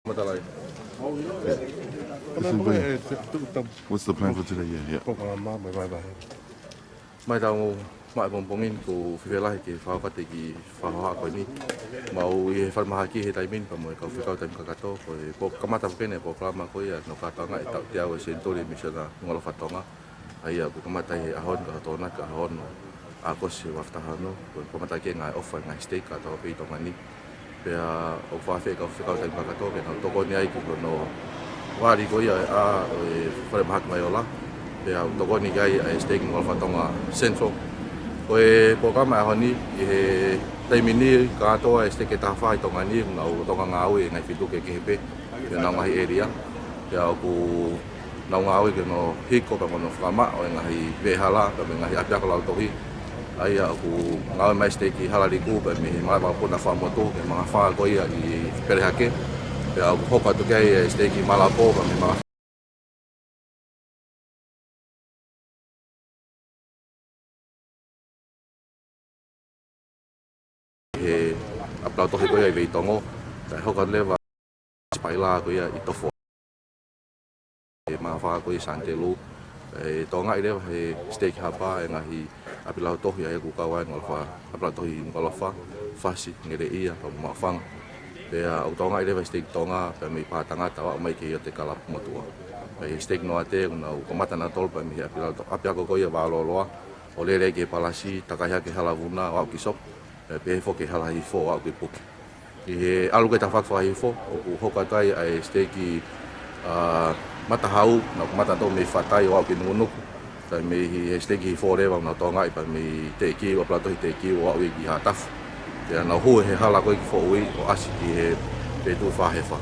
What's the plan for today? Yeah. Mai tau mai pompongin ko whiwela ke whakate ki whahoa koe ni. Mau I he whalmahaki he taimin pa mo e kau whikau taim kakato ko e po kamata pukene po klama koe a no katanga e tau te au e Centennial Misiona Tonga. Ai a ko kamata he ahon ka tona ka ahon a kosi waftahano ko kamata ke ngai offer ngai steak ka tau pe tonga ni. Pea o whawhe kau whikau taim kakato ke no toko ni ai ki ko no wari koe a e whalemahaki mai ola. Pea toko ni gai a steak Nuku'alofa Tonga Central. Ko e programa a honi I he taimini ka atoa e steak e taha whai tonga ni ngau tonga ngau e ngai whitu ke kehepe ke nau ngahi area. Pea o ku nau ngau ke no hiko ka mono whakama o e ngahi vehala ka me ngahi apiako lau tohi. Ai a ku ngau e mai steak I halariku pa me mai mga puna whamoto ke mga wha koia I perehake. Pea o ku hoka tu kei e steak I malapo pa me mga he aplau tohi koia I veitongo tai hoka lewa Paula koia I tofo e mga wha koia Centennial e tonga I lewa he steak hapa e ngahi apilau tohi ai ku kawa Nuku'alofa aplau tohi Nuku'alofa fasi ngere ia pa mga whanga pea au tonga I lewa steak tonga pa me pātanga tawa mai ke ia te kalapu matua he steak no ate unau kamata na tol pa me apiako koia wāloloa o lere ke palasi takaiha ke halavuna o au kisop pe fo ke hala hifo au ke puki I he alu ke tawhak whahifo o ku hoka tai ai steki matahau na mata to me whatai o au ke nungunuku tai me he steki hifo rewa na tonga I pa me te ki o plato te ki o au I ki hatafu te ana hu he hala koe ki fo ui o asi ki he pe tu whahefa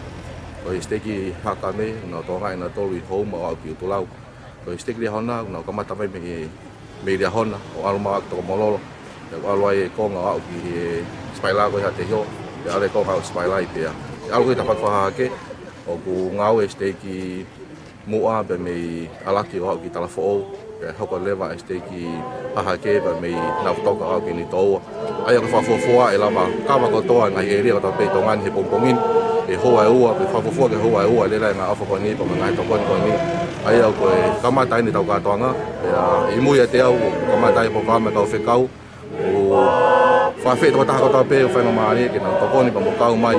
o he steki haka me na tonga I na tolu I home o au ki utulau o he steki rea hona na kamata mai me rea hona o aluma ak toko mololo alua e konga au ki he spaila koe ha te hio e ale konga au spaila I pea alu koe tawhak whahake o ku ngau e steki mua pe me alaki o au ki talafo e hoko lewa e steki hahake pe me nautoka au ki ni toa ai aku whafofua e lama kawa kotoa ngai e ria kata pe tongan he pompongin e hoa e ua pe whafofua ke hoa e ua le lai ngā awha koe ni pa ngai tokon koe ni ai au koe kamatai ni tau katoanga I mui e te au kamatai po kama kau whekau o whawhi tō taha kotoa pe o whainga maari ke nau tokoni pa mo kau mai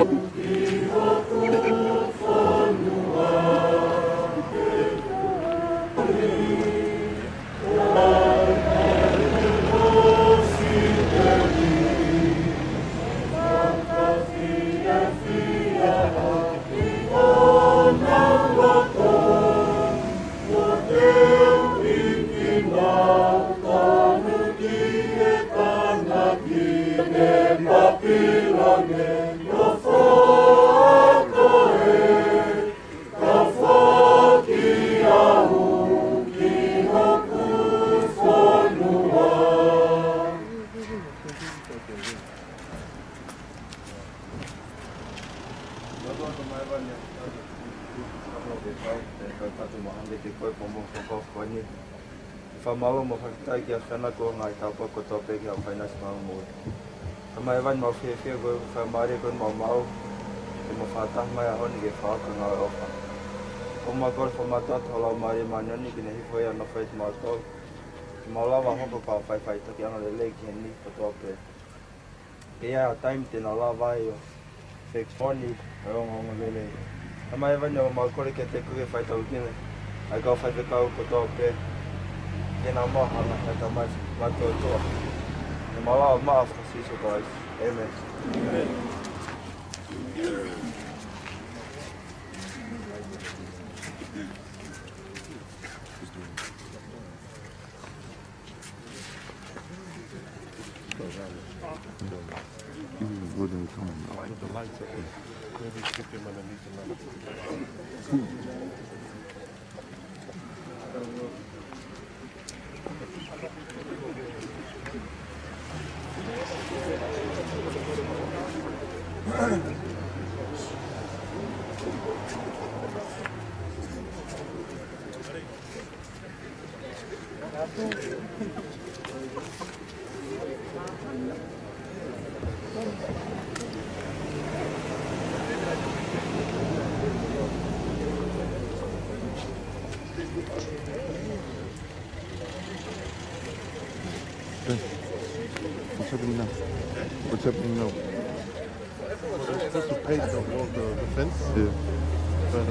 Whamau mo whakitai ki a whana ko ngai taupa ko tope ki a whaina si mau mōi. Ka mai wan mau whiawhia koe whamare koe mau mau ke mo whatah mai a honi ke whaaka ngā ofa. O ma kore whamata tolau maari manioni ki ne hifoi ana whait mau tol. Ki mau lawa hoko pao whai taki anga le ki he ni ko tope. Ke ia a time tēnā lawa ai o whek whoni e onga lele. Ka mai wan o mau kore ke te kuke whai tau kine. Ai kau whai whekau ko tope. Kena mahana kata mai mato toa. E malawa maa whakasiso guys. Amen. Amen. The lights up. Maybe stick them underneath another. happening now? What's happening now? They're supposed to paint the fence, Yeah. but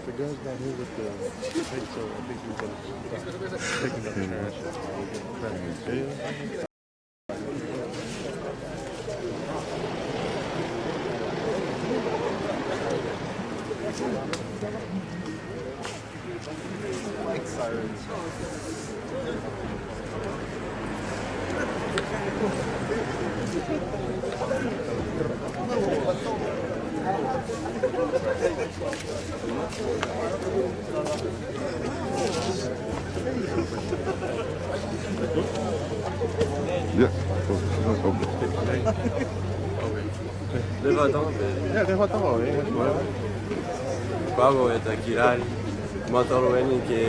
the guy's not here with the paint, so I think he's gonna taking up trash and jail. Yeah. Okay. Yeah, they want to go. Pago e te kirari, matoro eni ke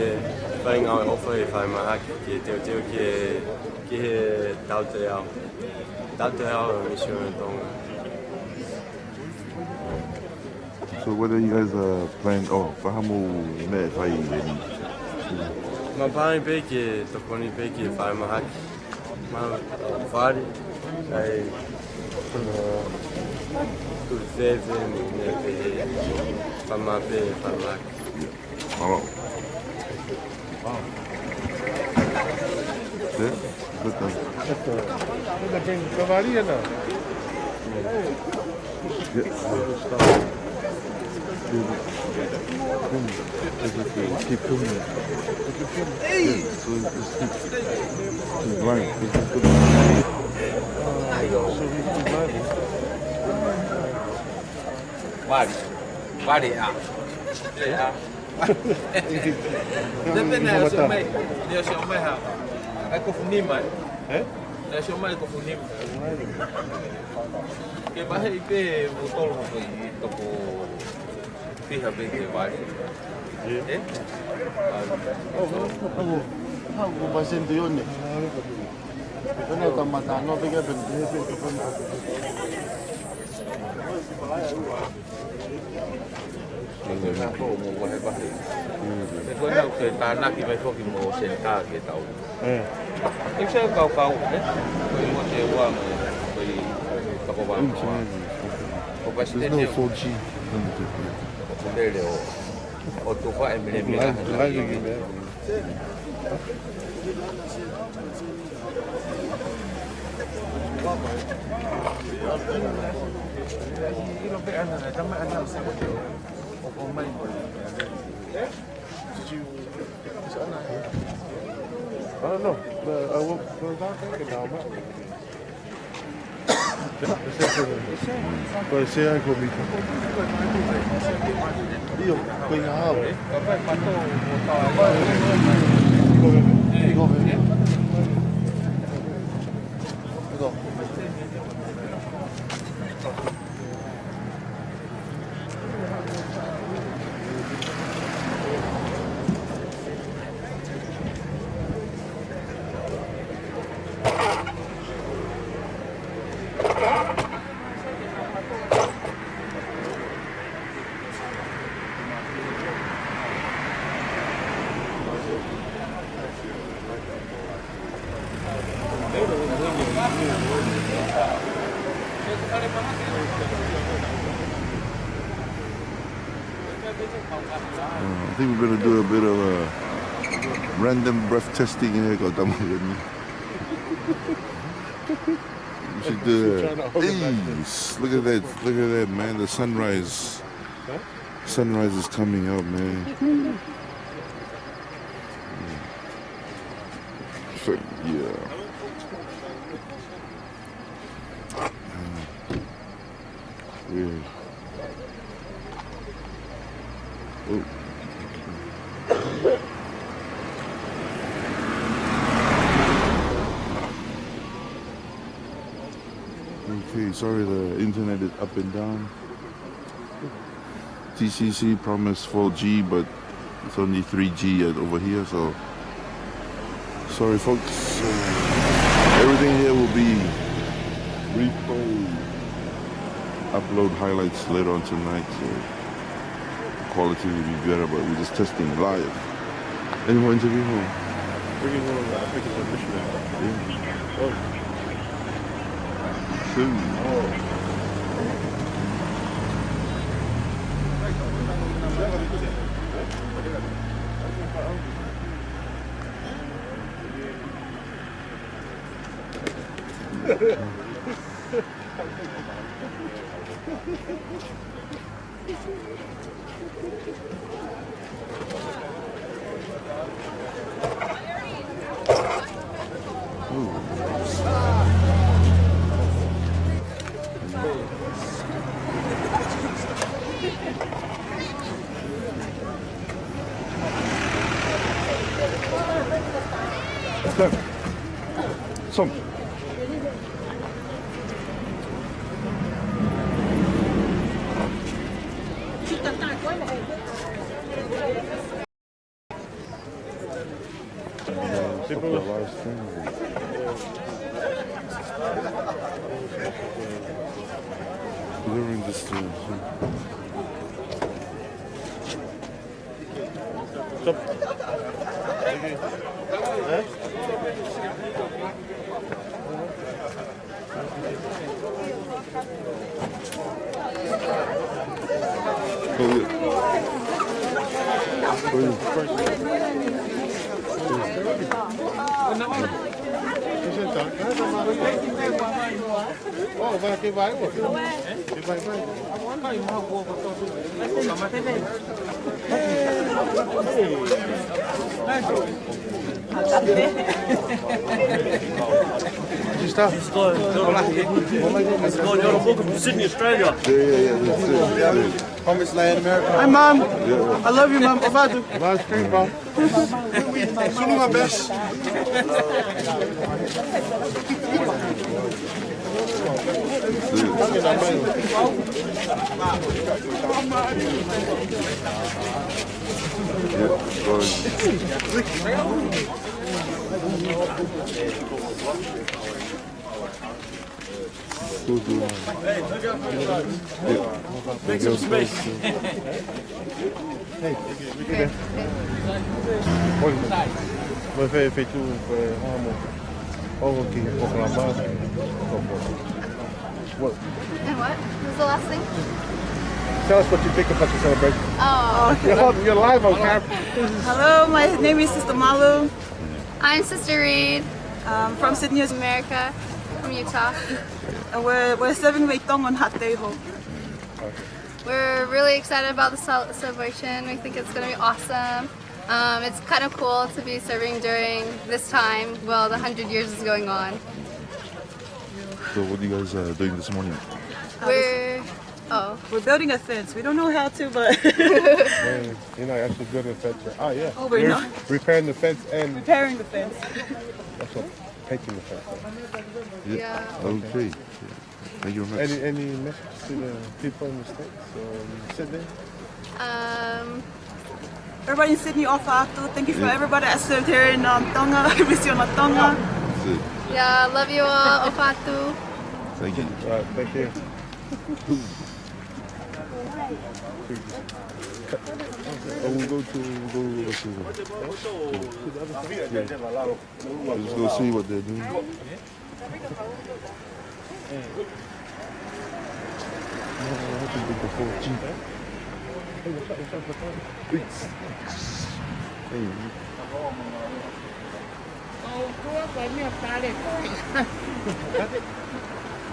whai ngau e ofa e whai mahaki ke teo ke he taute ao. Taute ao e Misiona Tonga. So what are you guys planning? Oh, pahamu me whai Ma pāni pe ke tokoni pe ke whai mahaki. Ma whare, ai turfefe me pe whamape whai mahaki. Oh. Wow. Yeah, good then. They're bringing Cavaria now. Keep filming it. Hey! So just keep blind. So he's too blind. Vale, depende da sua mãe. Da sua mãe, é confundir mais. É? Da sua mãe confundir. Que vai ver o tolo foi topo fica bem que vale. É? Aku basin tu yun eh. Kena kamata no pega Mình ha có một vài bác sĩ. Cái con nào cái ta nãy cái phải cái mồ sen ta cái tàu. Cái xe cao cao đấy. Cái mồ xe qua mà cái tàu qua. Có phải There's no 4G. Không đây đều. Ở chỗ phải em I don't know. I will not thinking now. But say I go meet him. Io, quella hao. I think we're going to do a bit of a random breath testing here. We should do look at that, man. The sunrise. Sunrise is coming out, man. So, yeah. Weird. Oh. Okay, sorry, the internet is up and down. TCC promised 4G, but it's only 3G over here, so sorry, folks. Everything here will be replay, upload highlights later on tonight, so quality will be better, but we're just testing live. Any more interview? Bringing one of the, I think it's a missionary. Yeah. Oh. 2. Some. Delivering this to Oh, vai aqui vai, pô. Vai. Está? It's going. You're a book from Sydney, Australia. Yeah, that's it. Promised Land America. Hi, Mum. I love you, Mum. Obrigado. Livestream, bro. Doing my best. Make some space. Foi feito ovo aqui pouco lá embaixo. And what? What was the last thing? Tell us what you think about your celebration. Oh. You're live on camera. Hello, my name is Sister Malu. I'm Sister Reed From Sydney, America, from Utah. and we're serving Weitong on hot table. We're really excited about the celebration. We think it's going to be awesome. It's kind of cool to be serving during this time while the 100 years is going on. So what are you guys doing this morning? We're building a fence. We don't know how to, but You're not actually good at fence. Oh yeah. Oh, we're not. Repairing the fence and Repairing the fence. also painting the fence. Yeah. Okay. Thank you very much. Any message to the people in the States or in Sydney? Everybody in Sydney, Ofatu. Thank you for everybody that served here in Tonga, Misiona Tonga. That's it. Yeah, love you all. Opatu. Thank you. All right, thank you. We'll go to Let's go see what they're doing.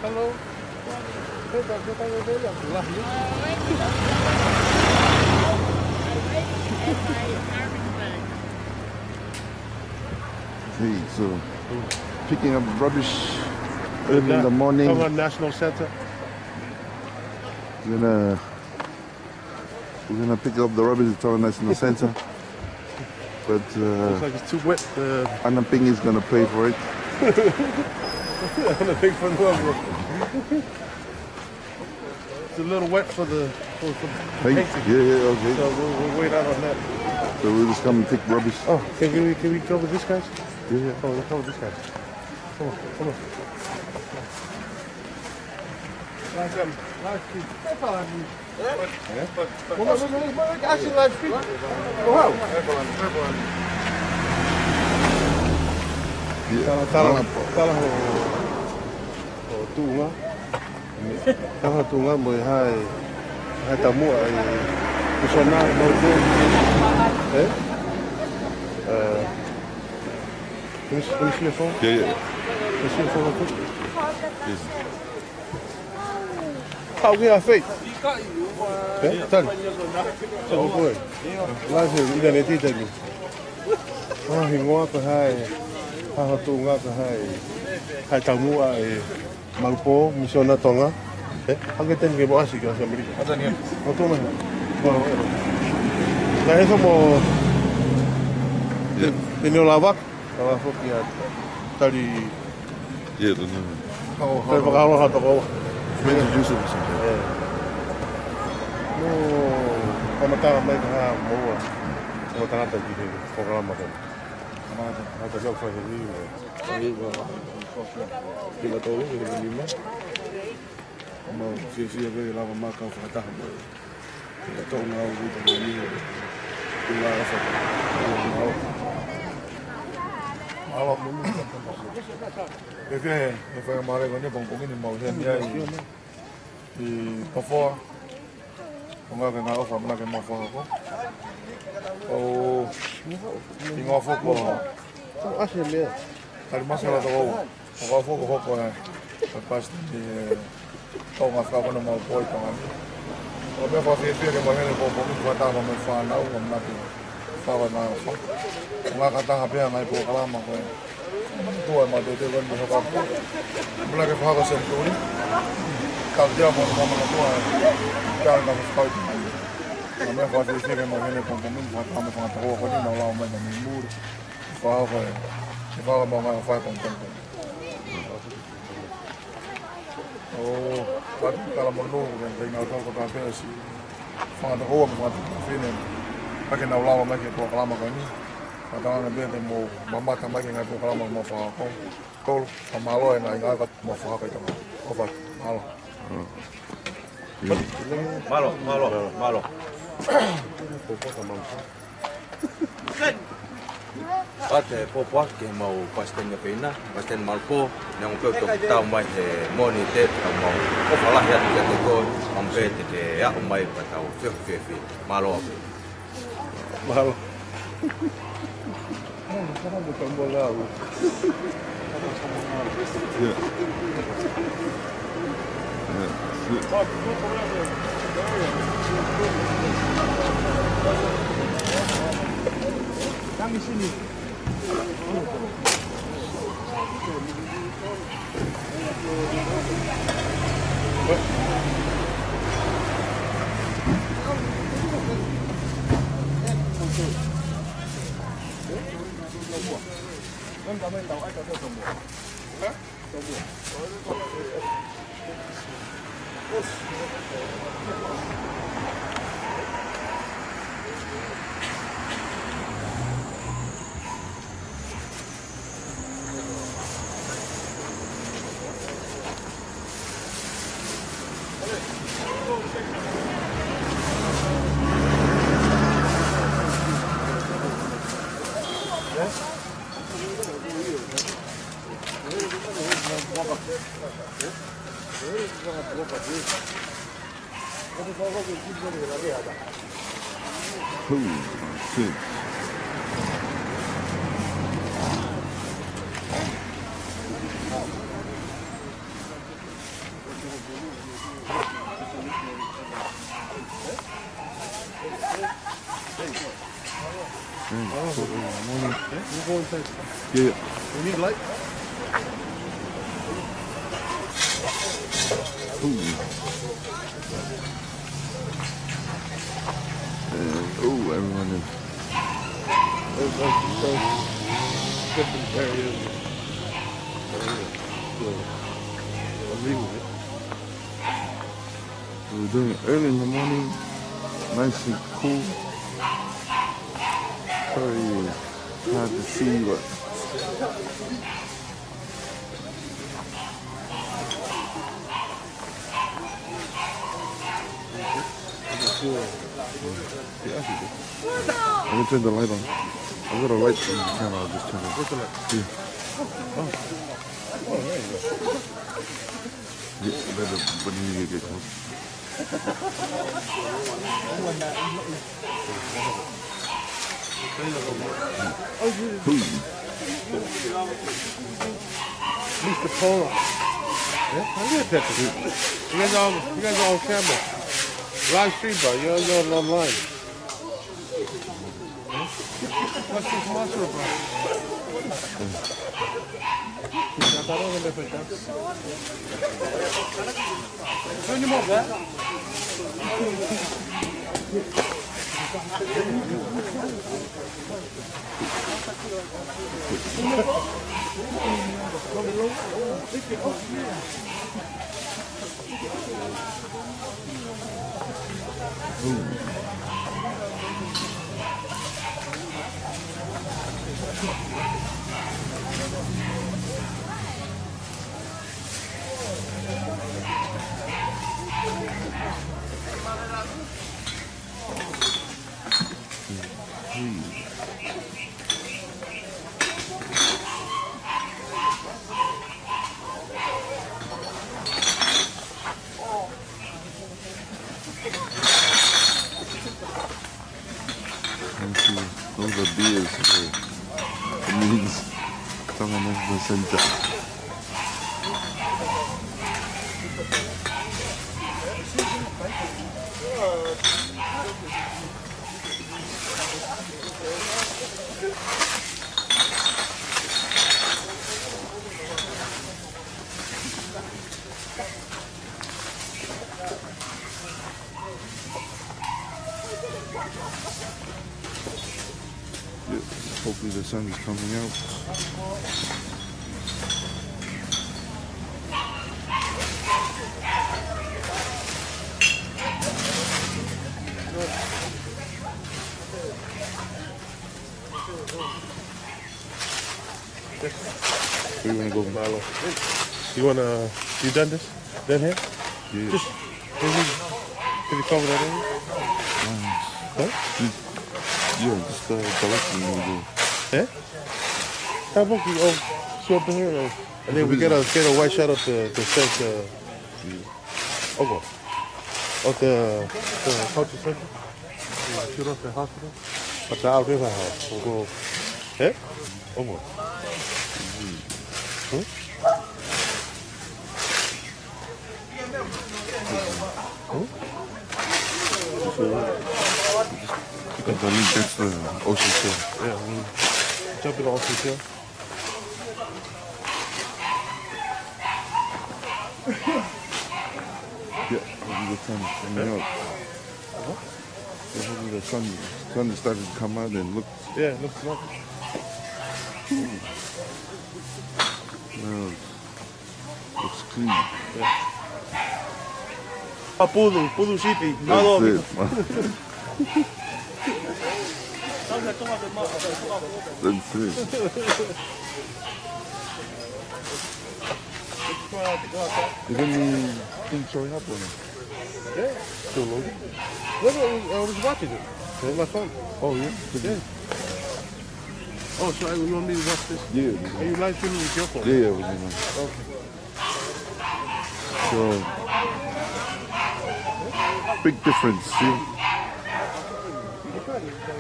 Hello. Hey, so picking up rubbish early in the morning. Tonga National Center. We're gonna pick up the rubbish at Tonga National Center. But Looks like it's too wet. Anna Ping is gonna pay for it. Big for the It's a little wet for the Hey, painting. yeah, okay. So we'll wait out on that. So we'll just come and pick rubbish. Oh, can we cover this guys? Yeah. Oh, we'll cover this guy. Come on. Live stream. Actually, live stream. Wow. Yeah. Tala ho. Tunga. Kaha tunga mo hai tamu ai Misiona Tonga. Finish your phone? Yeah. Finish your phone real quick. Yes. How we are fake? Tell me. Tell me boy. Last year, you didn't teach me. Ah, hingoa ka hai. Kaha tunga ka hai tamu ai Maupo Misiona Tonga. Hanggang tayo kayo mo asik sa Amerika. Asan yan? Ito man. Dahil sa mo pinulawak, kawafok yan. Tali. Yeah, the new. Kaya pagkawa ka ito ko. Introduce him sometime. No, kamataka may kaha mo. Kamataka tayo dito. Programa ko. Kamataka tayo sa dito. Kila tolo, kila lima. Mau sia-sia ke lama makan fatah mo. Ito nga dito ni kila asa. Awak mo. Kaya foi mare ko ni bang ni mau yan ya. Di pafo. Nga nga ofa na ke mo fo ko. Oh, tingo fo ko. Ashe me. Al masala to ko. Ko fo ko ya. Pas di Tonga fra ko na mau poi Tonga. O me fa fie ke mo hele ko ko ta mo fa na o na ti. Fa na fa. Nga ka ta ha pe ngai ko kala ma ko. Tu ma de de ko mo ka. Mula ke fa ko sen tu ni. Ka dia mo ko ma ko. Ka na ko fa ti. Me fa fie ke mo hele ko mo fa ta mo fa ta ko ni na la mo na ni mu. Fa ko. Fa ko mo ma fa ko ko. Oh, kalau mau yang tinggal tahu kota Pesi, fangat aku fangat sini. Pakai naulawa lagi tu kelama kau ini. Kadang ada yang mau mama tambah yang aku kelama mau faham. Kau sama lo yang lain agak mau faham itu. Obat, malo. Malo. Ate popo ke mau pasten nga pena, pasten malpo, nang ko to tao mai he moni te tao mau. Ko falah ya te ko ampe te ya mai patau fe. Malo. Mahal. Kamu bukan bola. Yeah. Kami sini. Shit. Yeah. You need light? Oh, everyone is. There's different areas. We're doing it early in the morning, nice and cool. Very hard to see, but I'm gonna turn the light on. I've got a light on the camera, I'll just turn it on. What's the light? Yeah. Oh, there you go. Better when you get close. Mr. Paula. Yeah, look at that. You guys are on camera. Live stream, bro. You're online. What's this monster about? Turn him over. Those are beers here. It means Tonga National Center. Hopefully the sun is coming out. Where you want to go, Marlo? You done this? Done here? Yeah. Just, can you cover that area? Huh? Yeah, just directly you go. Yeah? How about you show up in here? And then we get a white shot of the says, of the culture center. Shoot off the hospital. But the out river house. We'll go. Yeah? Almost. Hmm? I believe that's the ocean shore. Yeah, jump in the ocean shore. Yeah, hopefully the sun is coming out. Hopefully the sun is starting to come out and look. Yeah, looks like Well, looks clean. yeah. Pudu sipi. That's it, man. That's it. Is anything showing up or not? Yeah, still loading. No, I was watching it. On my phone. Oh, yeah? Yeah. Oh, so you want me to watch this? Yeah. Are you live streaming with your phone? Yeah, with me, man. Okay. So, big difference, see?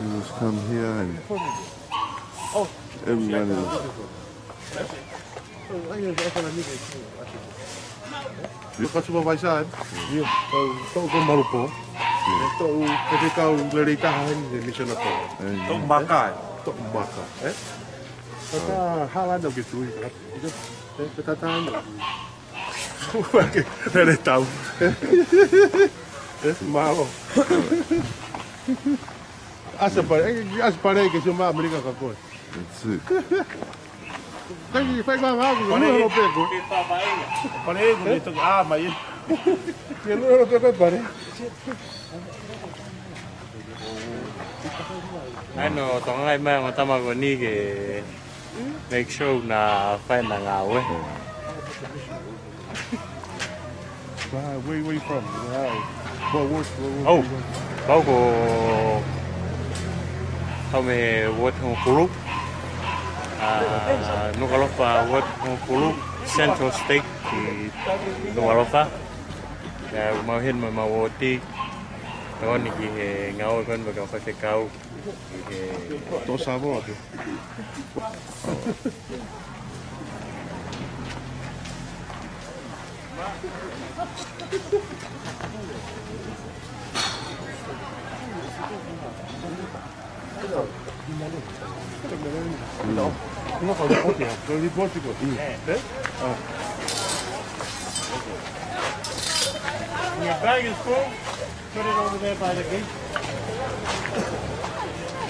You just come here and everyone is... Kat supervisor, iya, kau malupo. Kau ketika beli tahan di Misiona Tonga. Tok makai, tok makai. Kata halan dah gitu, itu kita tahan. Dari tahu. Malo. Asa pare que cuma Amerika kakoi. That's it. Kaya fai aku, lu pego. Pare dito mai. Lu pego pare. Ano, tonga mai matama ko ni ke make sure na fai na ngawe. Where you from? Oh, bao ko kami work ng puluk. Nuku'alofa work ng puluk Central State ki Nuku'alofa. Mau hin mau woti. Kawan ni ki he ngau kan ba ka te kau. To Samoa. No, for the Portugal. So you Portugal. When your bag is full, put it over there by the gate.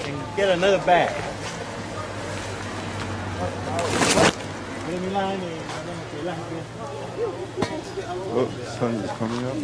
And get another bag. Oh, the sun is coming up.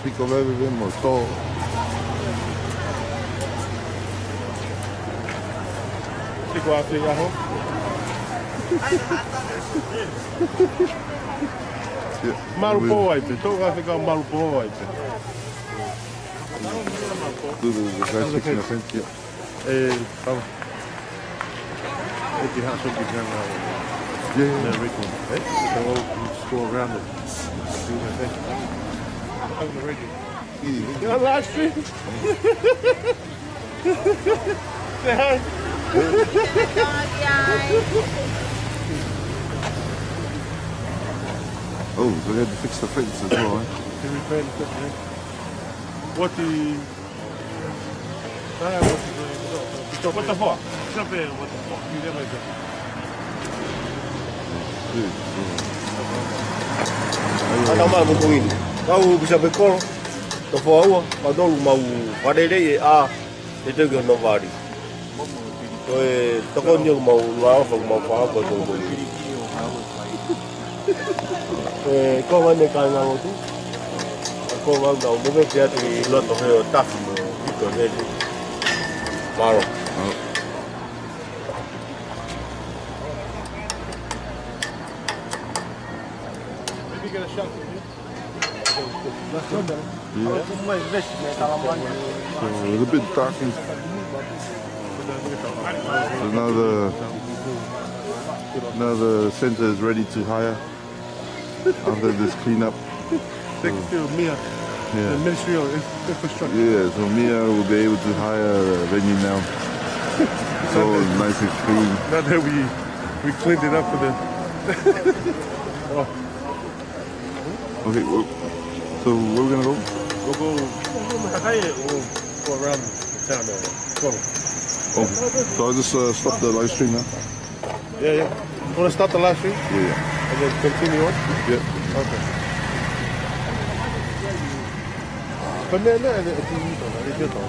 Pico bebe vemos todo. Pico Africa home. Marupo aipe, toga Africa marupo aipe. Tudo the guys fixing the fence, yeah. Vamos. If you have something down Yeah, there, Rico, so we'll go around it. Do the thing. On the radio. You on live stream? Say hi. Oh, so they had to fix the fence as well, eh? What the... What the fuck? Jump in, what the fuck? You never do. Ana mai mo kongin. Kau bisa bekol. To fo ma dolu mau padele e a e te go no vari. To e to ko ni mau la fo mau fa ko to do. Ko va ne ka na mo tu. Ko va na mo be ya ti lo to he o ta fi mo to ne. Maro. Get a shot from you. So it's a bit darkened. So now the center is ready to hire after this cleanup. They can feel Mia, the Ministry of Infrastructure. Yeah, so Mia will be able to hire a venue now. So nice and clean. Now that we cleaned it up for the. Oh. Okay, well, so where are we gonna go? We'll go around town there. Go. Okay, so I'll just stop the live stream now. Yeah. You want to start the live stream? Yeah. And then continue on? Yeah. Okay. But then, it's your turn.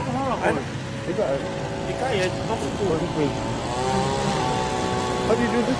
How do you do this?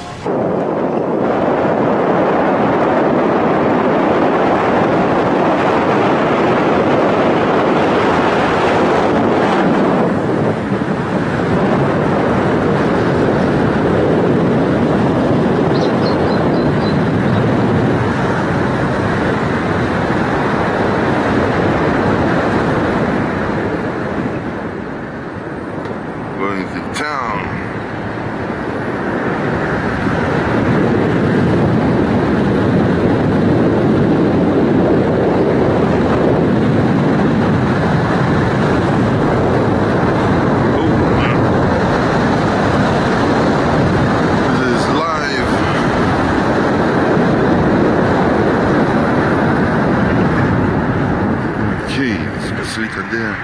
Going to town. This is live. Okay, let's go sleep there.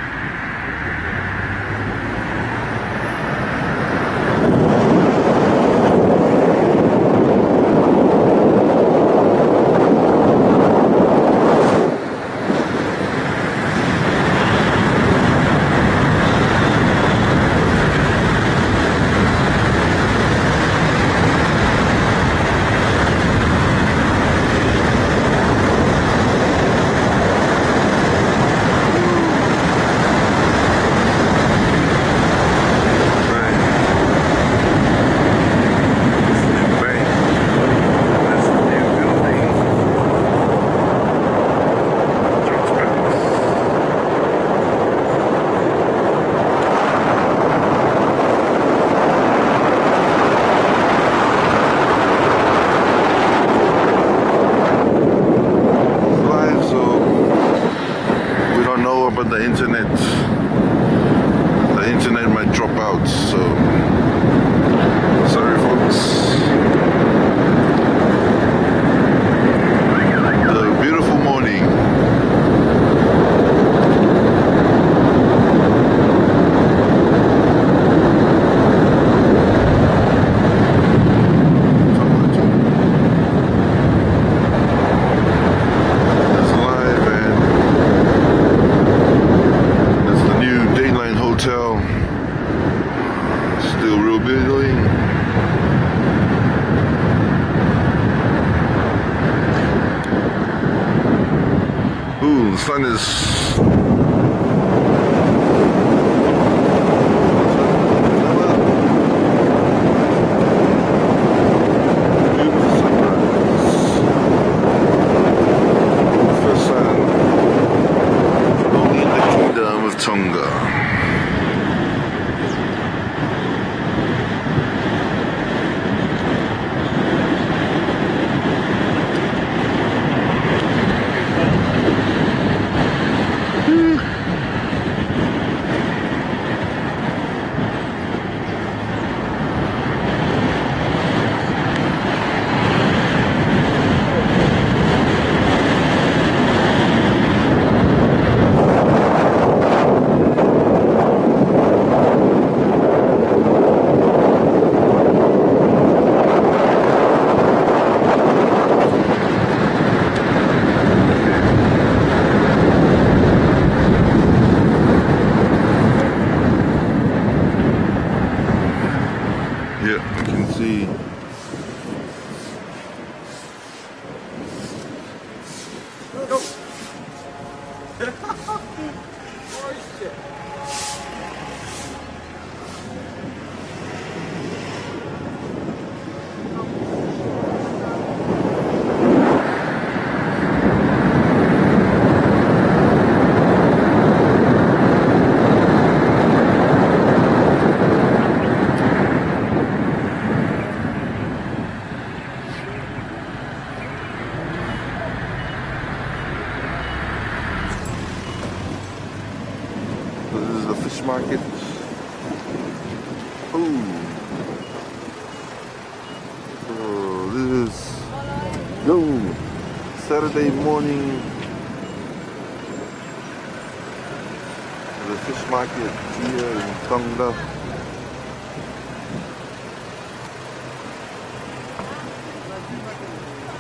feel real big, going. Ooh, the sun is. Tonga. Market. Ooh. Oh, this is Saturday morning. The fish market here in Tonga.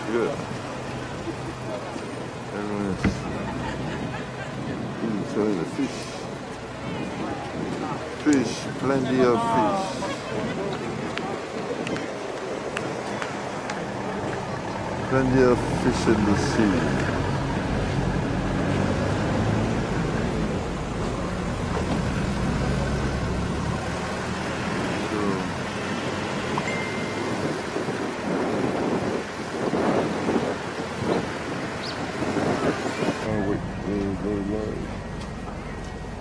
Good. Everyone's selling the fish. Fish, plenty of fish. Plenty of fish in the sea.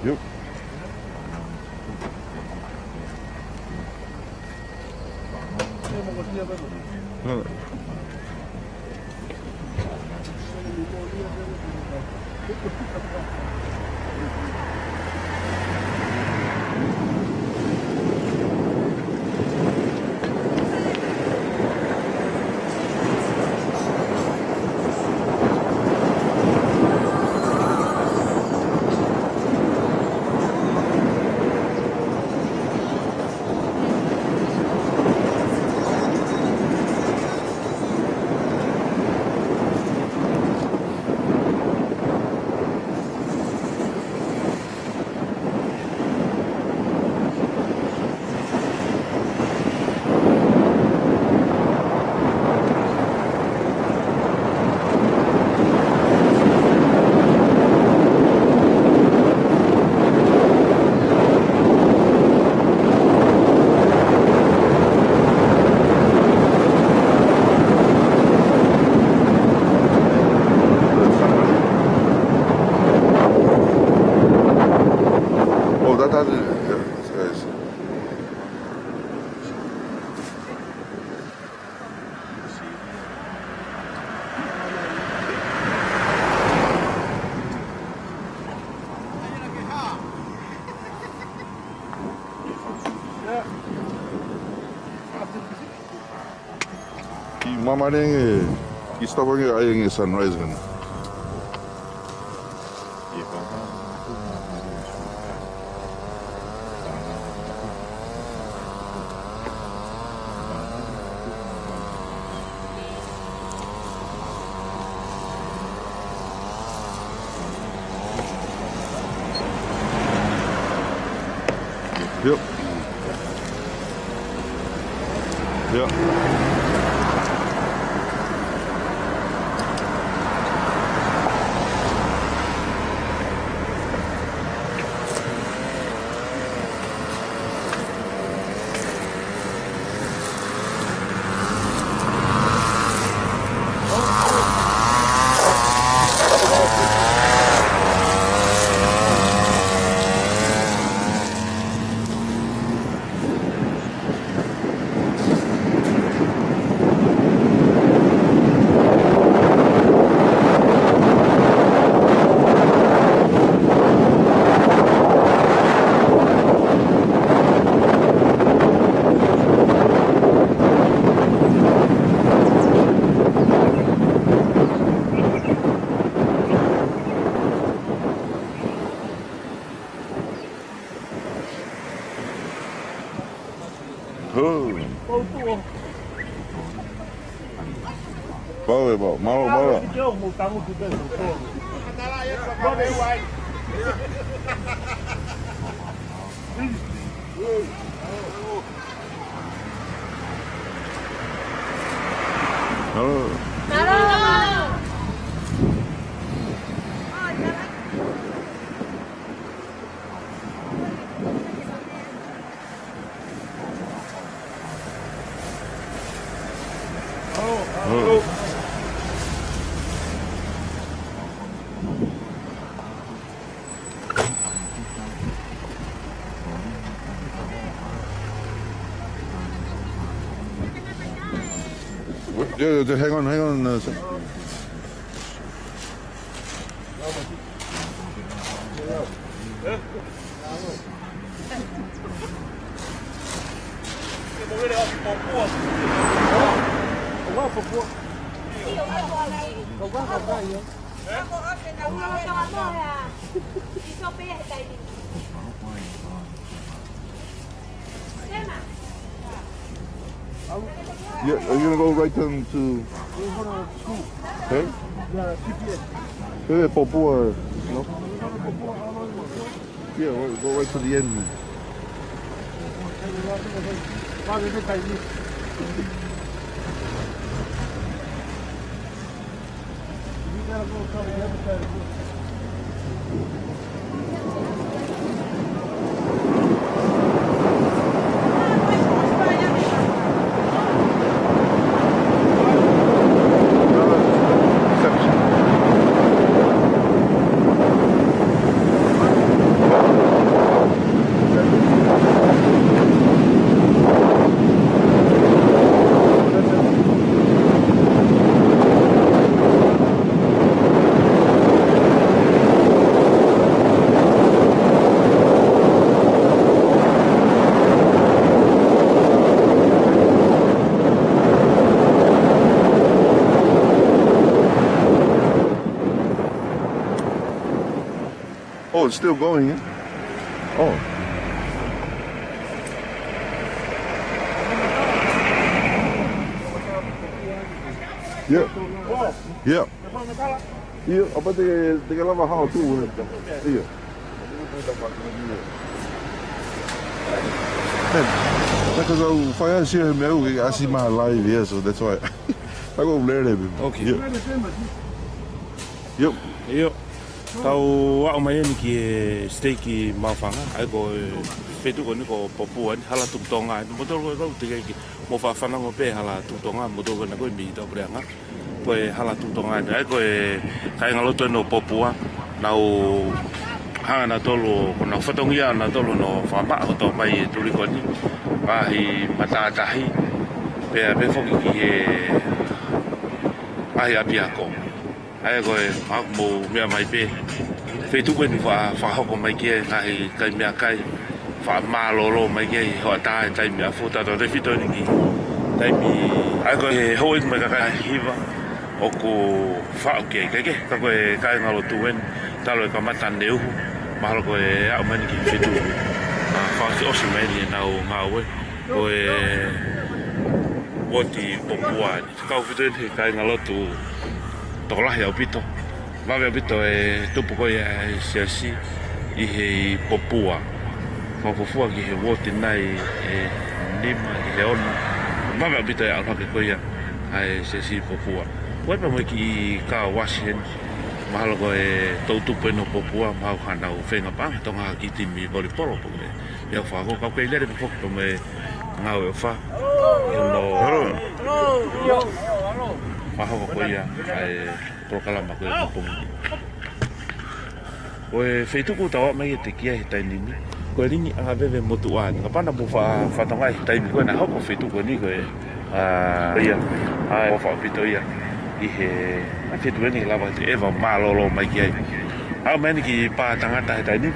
Yep. Mama ringe, kita panggil ayang sunrise kan. Yep. Yeah. Paula, malo. Yeah, hang on. Yeah, are you gonna go right to hey? Yeah, Papua, no? Yeah, we'll go right to the end. Oh, it's still going, yeah? Oh. Yeah. Yeah. Yeah, apa dia lava how too. Yeah. Because I financial me I see my live here, so that's why I go over there. Okay. Yep. Yep. Tau wa mai ni ki steaki mafanga ai go fetu ko ni ko Papua hala Tonga mo to go te ki mo fa fana ngo pe hala Tonga mo to na go mi to branga po hala Tonga ai go kai ngalo to no Papua na o ha na tolo ko na fatongia na tolo no fa ma to mai tu ri ko ni ba hi mata tahi pe fo ki ai apia ko ai go mo me mai pe fe tu wen fa ho ko mai ke kai me kai fa ma lo mai ke ho ta tai me fu ta to de fito ni ki tai mi ai go ho me ka hiva o ko fa ke ka go kai ngalo tu wen ta lo ka mata neu ma lo go a man ki fe tu fa si o si me ni na o ngawe o Woti Papua ka fito ni kai ngalo tu tola ya pito va ve pito tupu ko ya siasi I he Papua ki he woti nai lima I he ona Mama bita ya alfa ke koia ai se si popua. Poi pa mo ki ka Washington mahalo ko e tautu peno popua mau hana o fenga pa tonga ki timi volleyball po me. Ya fa ko ka ke lere po ko me ngau e fa. No. Fa ho ko ia ai prokalama ko po. Oe feito ko tawa mai te kia he tai nini. Ko ringi anga veve motu an. Ka pana po fa tonga he tai ko na ho ko feito ko ni ko e ia ai fa pito ia. I he a feito ni lava te eva malolo mai ki ai. A meni ki pa tangata he tai ni.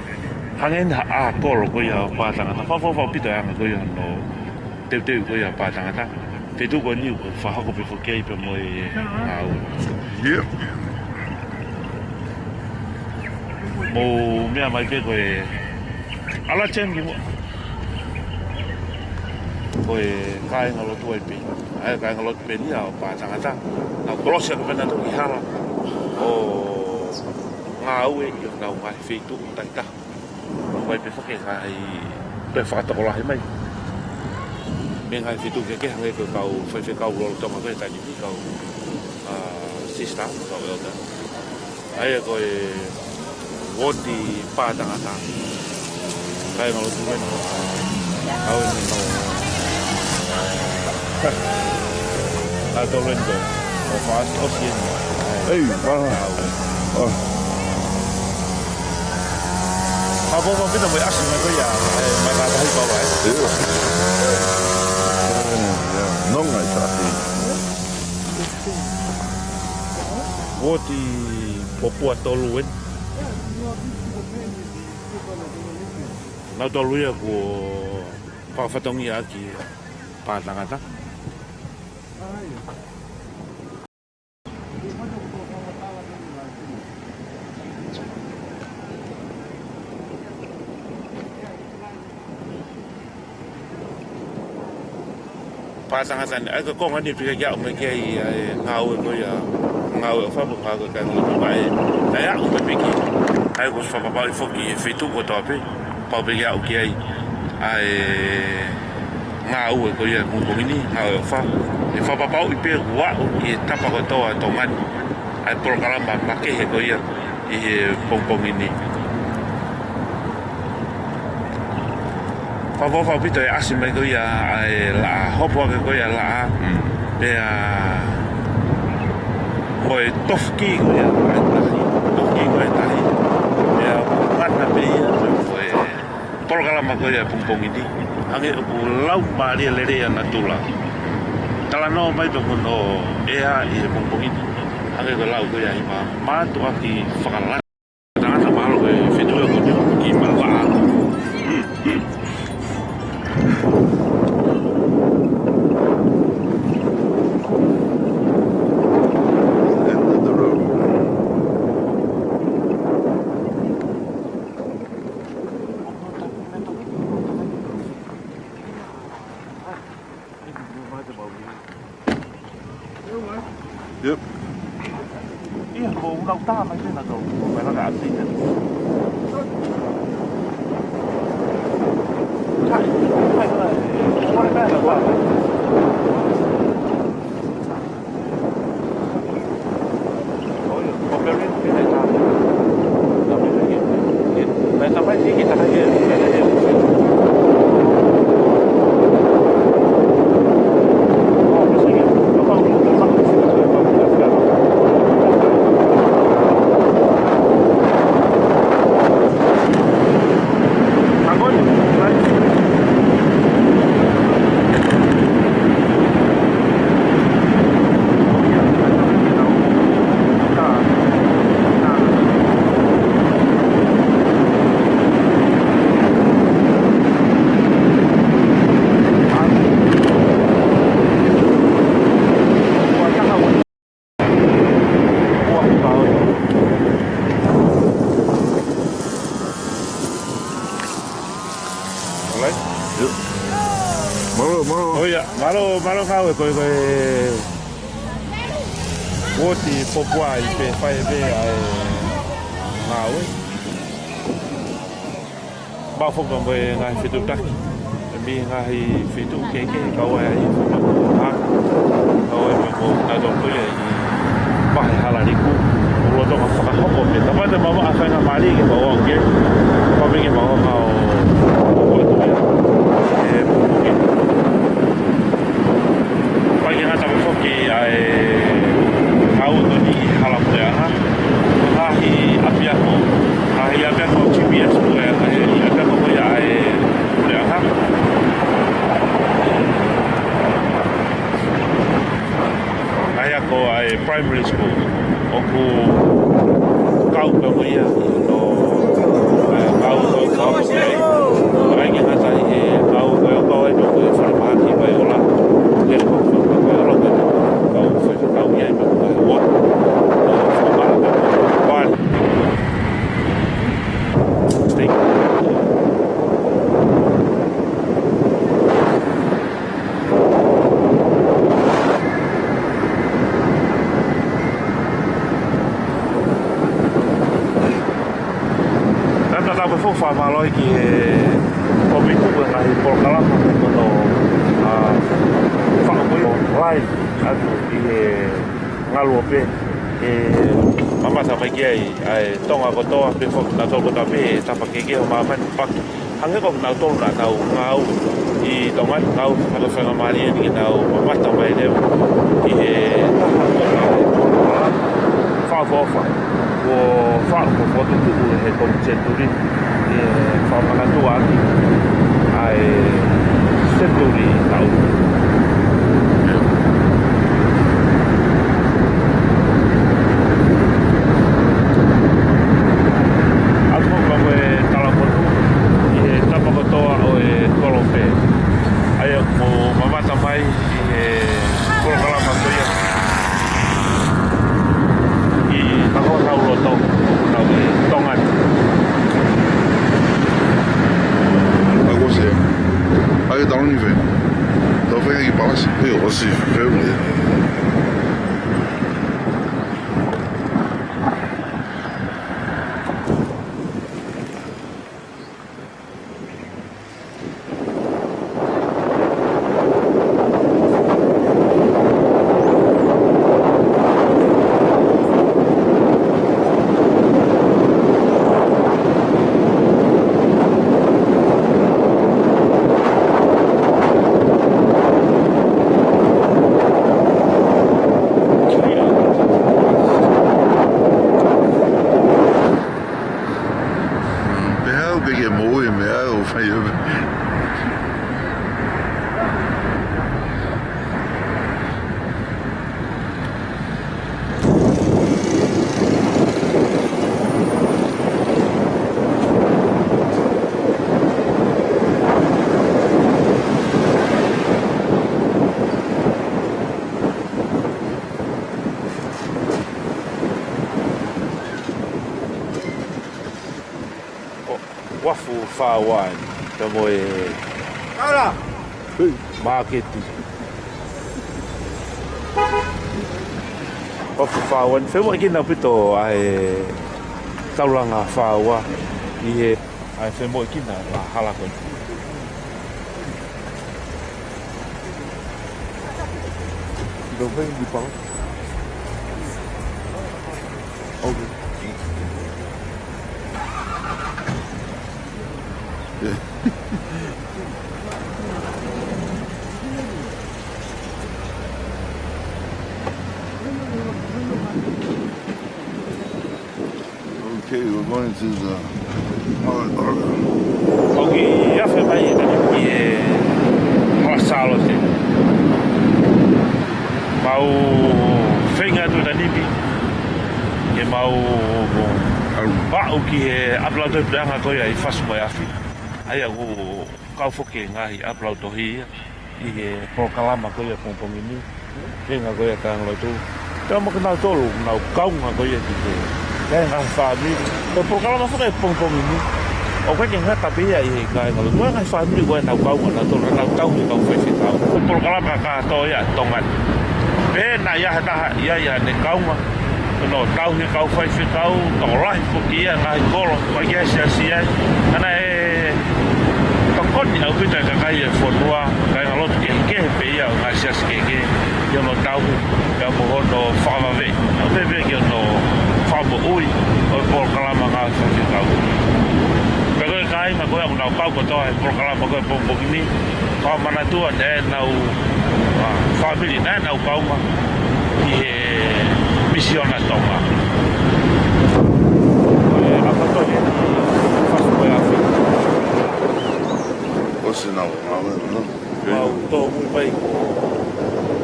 Hangen a polo ko ia pa tangata. Fa pito anga ko ia no. Te ko ia pa tangata. Feito ko ni ko fa ho ko pe fo kei pe mo e au. Yeah. Mo mea mai ke koe ala chen ki mo koe kai ngalotu ai pe ai kai ngalotu pe ni au pa tangata na krosia ko pena to ki hala o ngau e ki ngau mai feito tai ta mai pe foke kai pe fa to la mai me ngai feito ke hange ko kau fe kau lo to ma ko ta ni kau sista ko welda ai ko Woti pa tangata kai ngalo tu men au ni no len go o fas ocean ei ba ha bo kita mai asin na ko ya mai ka hai ba ba non ai sa Woti popua toluen na tolu ya ko pa fatongi aki pa tangata pa tangata ai ko ngani pika ya me ke ngau ko ya ngau fa bu ka ko kan lu bai ta ya ko piki ai ko fa pa foki fetu ko tope pa be ya o ke ai ngau ko ya mo ini ngau fa e fa pa i pe wa o ke tapa ko to man ai programa ma ke ko ya e pong ini fa pito e asi mai ko ya ai la hopo ko ya la be a oi tofki ko ya tofki ko tai ya mana be ya foi programa ko ya pong ini hange bu lau mari lere ya natula tala no mai to no e a i pong ini hange ko lau ko ya ma to aki fakala tanga malo ko fitu ko ni ki malwa Yep. Iya, kung tama din na to. Pero kasi yan. Malo kau ko woti popua I pe fai be ai mau ba fo ko be ngai fitu tak mi ngahi fitu keke kau ai ha kau ai mo na do ko ye pa hala riku lo to ka fa ko me ta pa mama afa nga mali ke ba o ke pa me ke ba o ka o to ya pa ke nga ta ko ke ai kau to ni hala ko ya ha hi apia ko ai apia ko GPS ko ya ai apia ko ya ai ya ha ai ko ai primary school oku kau ko ya no kau ko kau ai ai ke ngata e kau ko ai no ko farmaki ba ola ke ko ola kau kau ya no ko fa maloi ki ko mi ku nga i por kala ko no fa ko lai atu ki ngalo pe mama sa mai ki ai tonga ko to pe fo na to ko ta pe ta pa ke ke ma man pa hange ko na to na tau ngau i tonga ngau ka fa nga mari ni ngau mama ta mai le i fa fo fa wo fa ko to tu he ko centuri fa mana tu ani ai centuri tau aku ko e talapon e tapa ko to o e kolofe ai ko mama tamai e ko kala ma ko ia i ako tau lo to na tongan Aí tá onde vem. Então vem aqui para lá. Eu assim, vem mesmo. wafu whāwai ka moe māketi wafu whāwai whenua ki nā pito ai tauranga whāua i he ai whenua ki nā halakon Don't bring the pump. Okay. Okay, we're going to the Okay, ja für mij masalo te. Mau venga tu danibi. E mau ba o ki upload de planga ko ia I fas mai afi. Ai ago kau foke ngai upload to hi I pro kalama ko ia kompomini. Venga ko ia kan lo tu. Tamo que na tolo na kau nga ko ia ki. Kaya nga family. To pro kalama foke kompomini. O ka nga tapi ya I kai ngalo mo nga family ko na kau na tolo na kau ni kau fe tau. Pro kalama ka to ia tongan. Be na ia ta ia ne kau nga. No tau ni kau fai fi tau to lai ko kia ngai kolo ko ia sia sia ana e to kon ni au pita ka kai e fonua kai ngalo ke pe ia nga sia ke yo no tau ka mo no fama ve au bebe ke no fama ui o por kala manga sa ki tau pero kai ma ko na pau ko to por kala ma ko po ni fa mana tu ne na u family na na u pau ma e Misiona Tonga apa to ni fa ko ya fi Osi na no. Mau to muy pai ko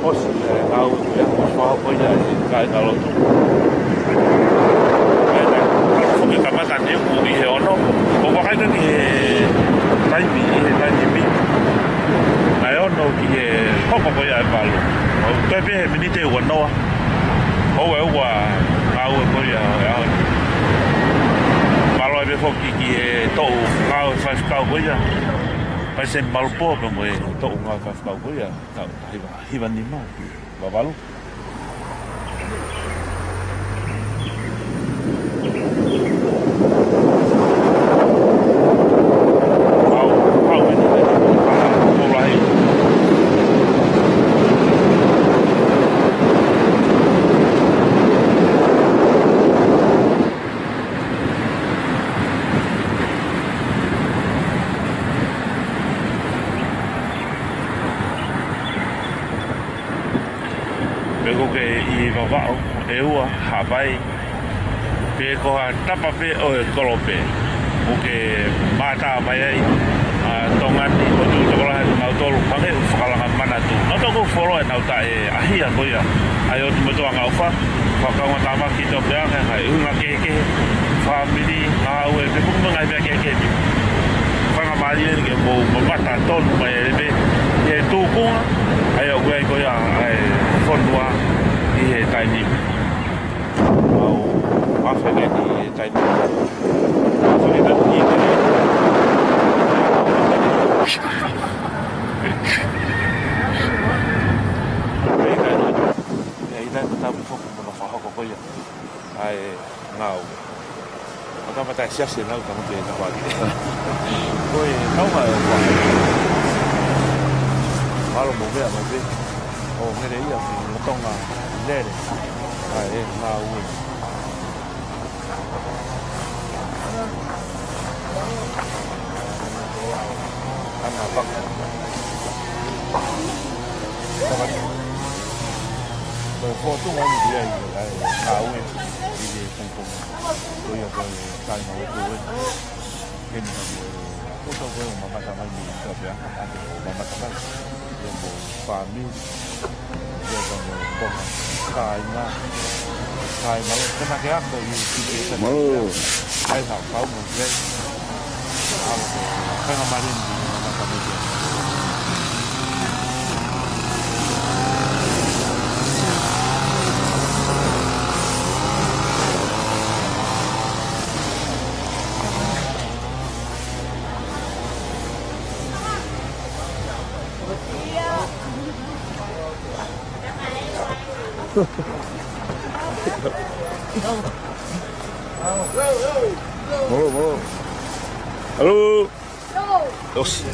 osi au ya ko fa ko ya kai na lo tu ko ke kamata ne ku i he ono ko ko kai ni tai mi ai ono ki e ko ya palo o te be minite wo no o we wa au ko ya palo be fo ki e to au fa ko ya Pai se malpo pe mo e to nga ka fa ko ya ta hiva ni ma ba balu vao e ua Hawaii pe ko tapa pe o kolope o ke mata mai ai tonga ni o tu to la na to lu pange fala mana tu no to ko folo na ta e ahia ko ya ai o tu mo to nga ofa fa ka ma ta ma ki to pe nga ai una ke family na o e pe ko nga be ke fa nga mari ni ke mo mata to mai be e tu ko ai o ko ya ai fonua e tai ni au afele ni tai ni afele da ni e ida ta po ko no fa ko ya ai ngau ata mata sia se na ka mo te na ba ki ko e no ma ko alo mo ve ma ve o ngere ia ni tonga lere ai ngau ana pak rồi phô trung anh đi đây là tháo ấy đi cùng cùng tôi giờ tôi tay mà tôi hình là tôi tôi với mà bắt đầu mình tập bé mà bắt đầu rồi bộ phá mi rồi còn còn cài mà cái áp rồi thì cái thảo pháo một giây cái mà đi mà bắt đầu Halo. Halo. Dos.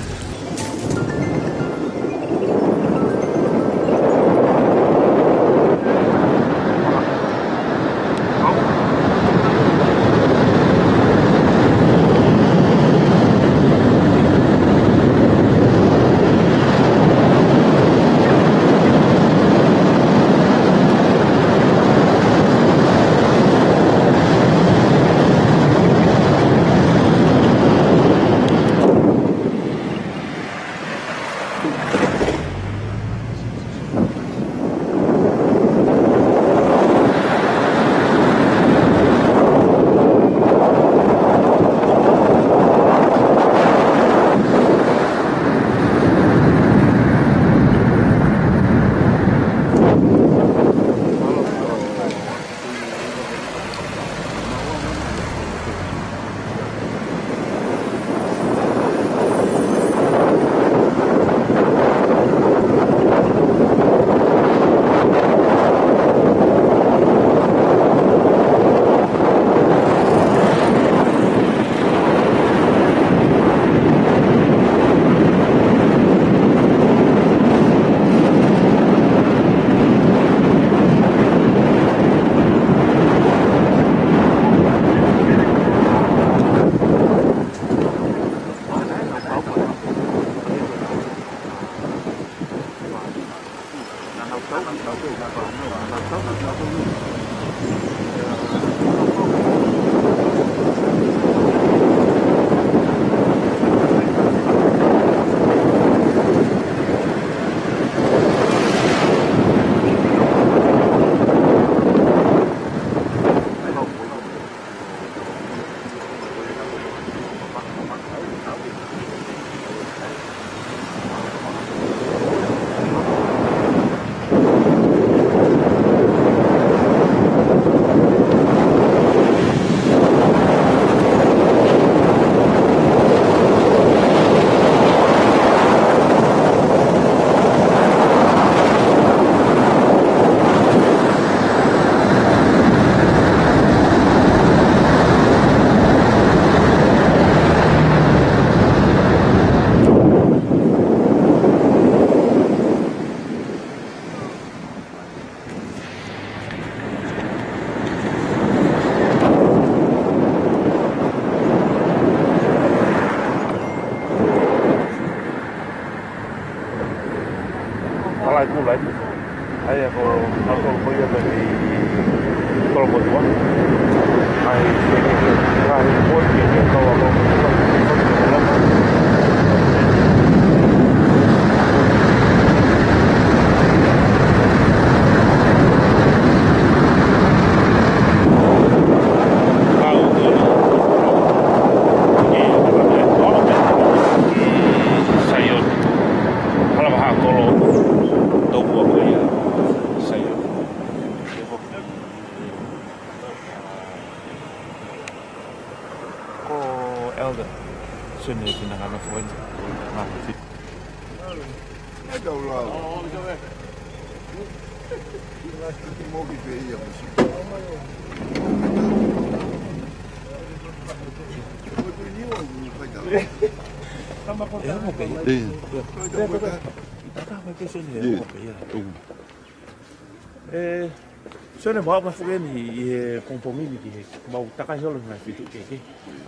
Sone mo ma fugen I kompromi ki mau taka holo na fitu ke.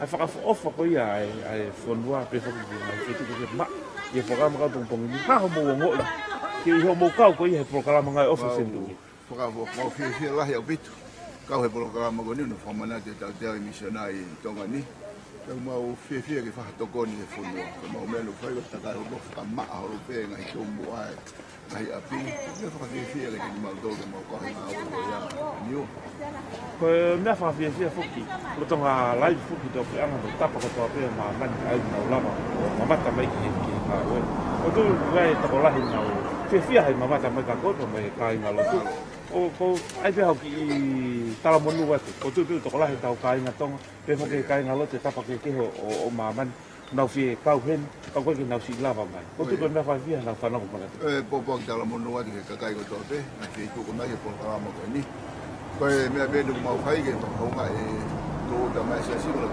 Ai faka ofa ko ia ai fonua pe faka na fitu ke ma. Ye faka ma ka kompromi ha ho mo ngo. Ki ho mo ka ko ia programa ngai ofa sentu. Faka mo fi la ya bitu. Ka ho programa go ni no famana te ta te Misiona Tonga ni. Ka mau fi ke fa to ko ni fonua. Ka mau melo fa ko ta ka ho fa ma ho pe ngai to mo ai. Ai api, eu vou fazer filha que me mandou que me corre na aula niu. Ko me fa fia fuki. Ko tonga live fuki to pe anga to tapa ko to pe ma man ai na lava. Ma mata mai ki ka we. Ko tu vai to la hin na. Fia ai ma mata mai ka ko to mai ka ina lo tu. Ko ai pe hoki tala monu wa ko tu to la hin ta ka ina tong pe mo ke ka ina lo te tapa ke o ma man. Nau fi kau hen kau ko nau si lava mai ko tu ko na fa via na fa no ko po tala monu wa ke ka ko to pe na fi ko na ke po tala mo ko ni ko me be no mau fai ke ko nga to da mai sa si ko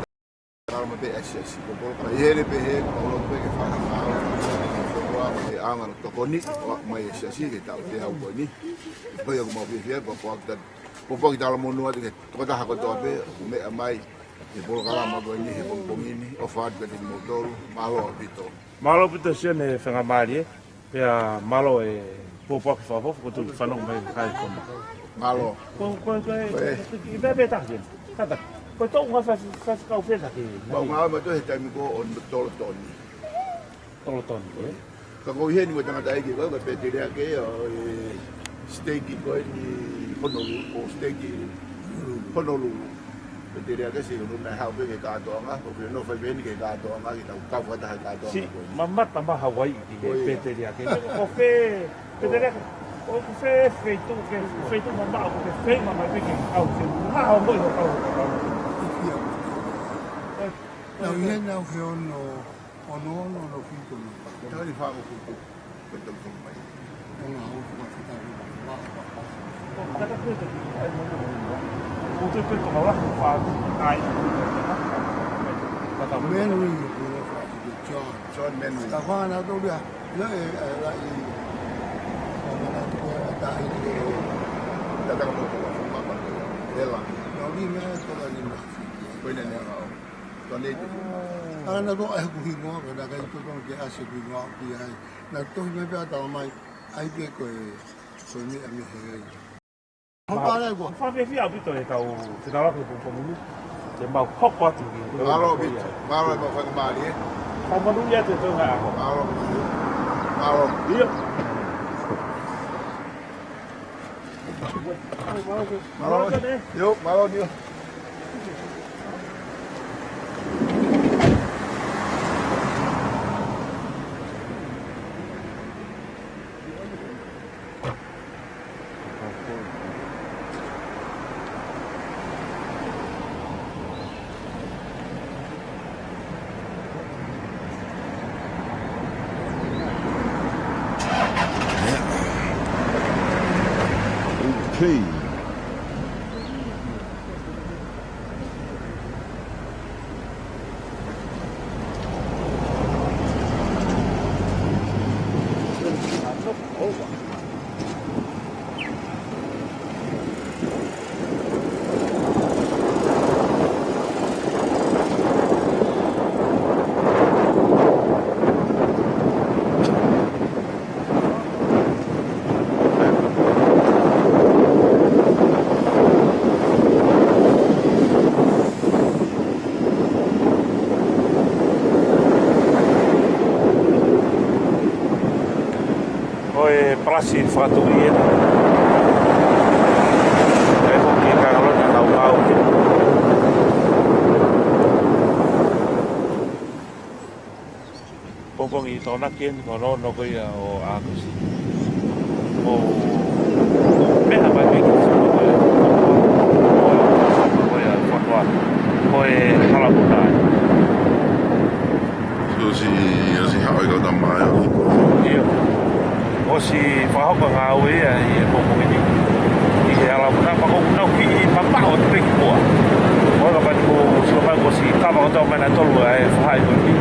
tala mo pe access ko po ka hele pe he ko lo pe ke fa na wa e anga to ko ni mai sa si ke ta te ha ko ni po yo mo fi po po tala monu wa ke ko ta ha ko to pe me mai e por kalama ko ni he pongini o fa de motor malo pito sene fenga mali pe malo e po fa ko tu fa no mai kai ko malo ko e bebe ta gen tata ko to wa fa ka fe ta ke ba ma to he ta mi ko on tolo toni ka ko he ni ko tanga tai ke ko pe te ya ke steak ko ni Honolulu Dia ke si no na ha be ke ka to nga ko no fa be ni ke ka to nga ki ta ka fa ta ka to si mamma tamba Hawaii ki pe te dia ke ko fe pe te o fe tu mamma ko fe mamma be ke au se ha ho mo ko na ye na fe no no fi to no ta ni fa ko ko to ko mai no ho ko ta ka ta ko te o te pe to la fa ai ka ta Menui John Menui ta fa na to dia le la I na to ta I ta ta ko to fa ma ela no ni me to la ni ma ko ne ne to ne ana to ai ku hi mo ka da ka to ke ase ku mo ki ai na to me pe ta mai ai pe ko 所以没黑。好巴来过。方便要比对到知道了佢部分呢，就冇學過自己。馬路邊，馬路冇分馬哩。我們都一直都係馬路，馬路。呢？馬路有，馬路有。Okay. Palasi whakatui ena. Kai hoki e kakalona tau au ke. Pongpong I tōna kien kono no koia o ākusi. O meha mai me ki whakua koia. Koia whakua. Koe halapunai. Osi haoi kau tamai au. Iyo. O si whahoko ngā ue I pōpongini I he alamuna pako unau ki I papao te peki poa o ka pai ko suamai ko si tama o tau mena tolu e whahai ko ki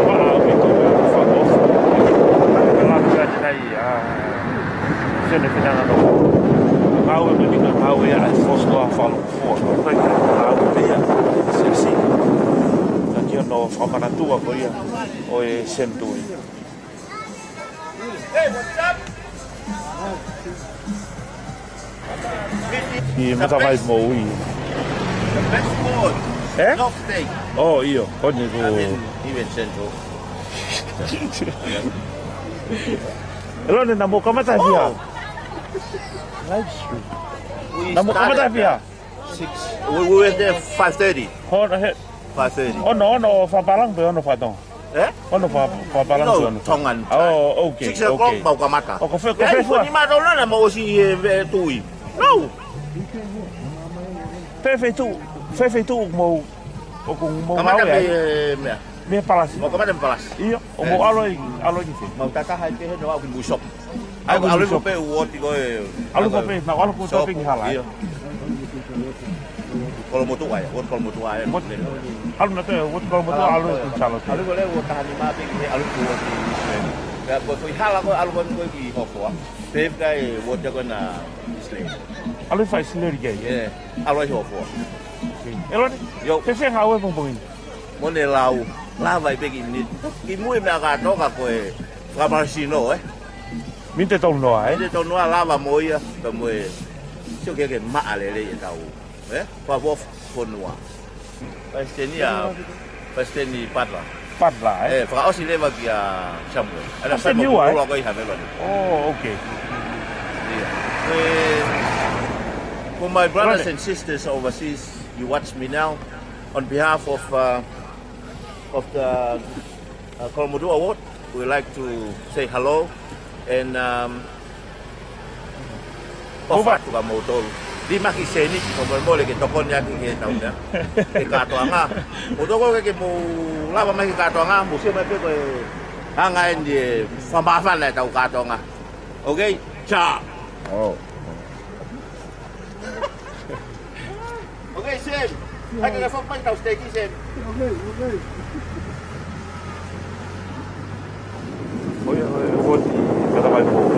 Wao ki tō me whakofa Ka lātu ati nei sene whinanga no ngā ue me nika ngā ue a whostoa whalo fua ngā ue mea Sesi, nanti ono whamanatua ko ia o e sentui. Hey, what's up? I matawai mo ui. The best sport. Eh? North State. Oh, iyo. Kone ko... Even Central. Elone, namo kamata fia. Livestream. Namo kamata fia. 6. We went there 5:30. Hold ahead. 5:30. Ono whapalang pe ono whatong. Eh? Ono whapalang pe ono. Tongan. Oh, okay. 6 o'clock mau kamata. O kofe fua. Ni ma dona na mau si tui. No. Fefe tu mo o kung mo kamata me palasi. Mau kamata palasi. Iyo, o mo aloi ki fe. Mau tata hai ke no au busop. Alu ko pe uoti ko alu ko pe na alu ko to pe ki hala. Kalau motu ay, kalau motu ay. Alu na te, kalau motu alu ko chalo. Alu ko le tahan ni ma pe ki alu ko ti. Ya ko hala ko alu ko ki hoko. Pe kai wo te ko na Islam. Alu fa Islam ge. Yeah. Alu hoko. Elone. Yo, pe se hawe pongpongin. Mo ne lau, la vai pe ki ni. Ki mu me ga to ka ko e. Framasino Minte tau noa, Minte tau noa lava moia, ka mo e. Sio ke ma ale le tau. Pa vof konua. Pasteni Paula. Paula, fra osi leva kia chambo. Ana sa mo ko ko ha velo. Oh, okay. For my brothers and sisters overseas, you watch me now on behalf of the Kolomodo Award. We would like to say hello and offer to Kamoto. Di maki seni ko mo le ke tokon ya ke tau ya. E ka to nga. O to ko ke mo la ba mai ka to nga, mo se mai pe ko anga ndi fa ba fa le tau ka to nga. Okay? Cha. Oh. Okay, Sam. Hai ka fa pa tau steak Sam. Okay. Oye, kada vai po.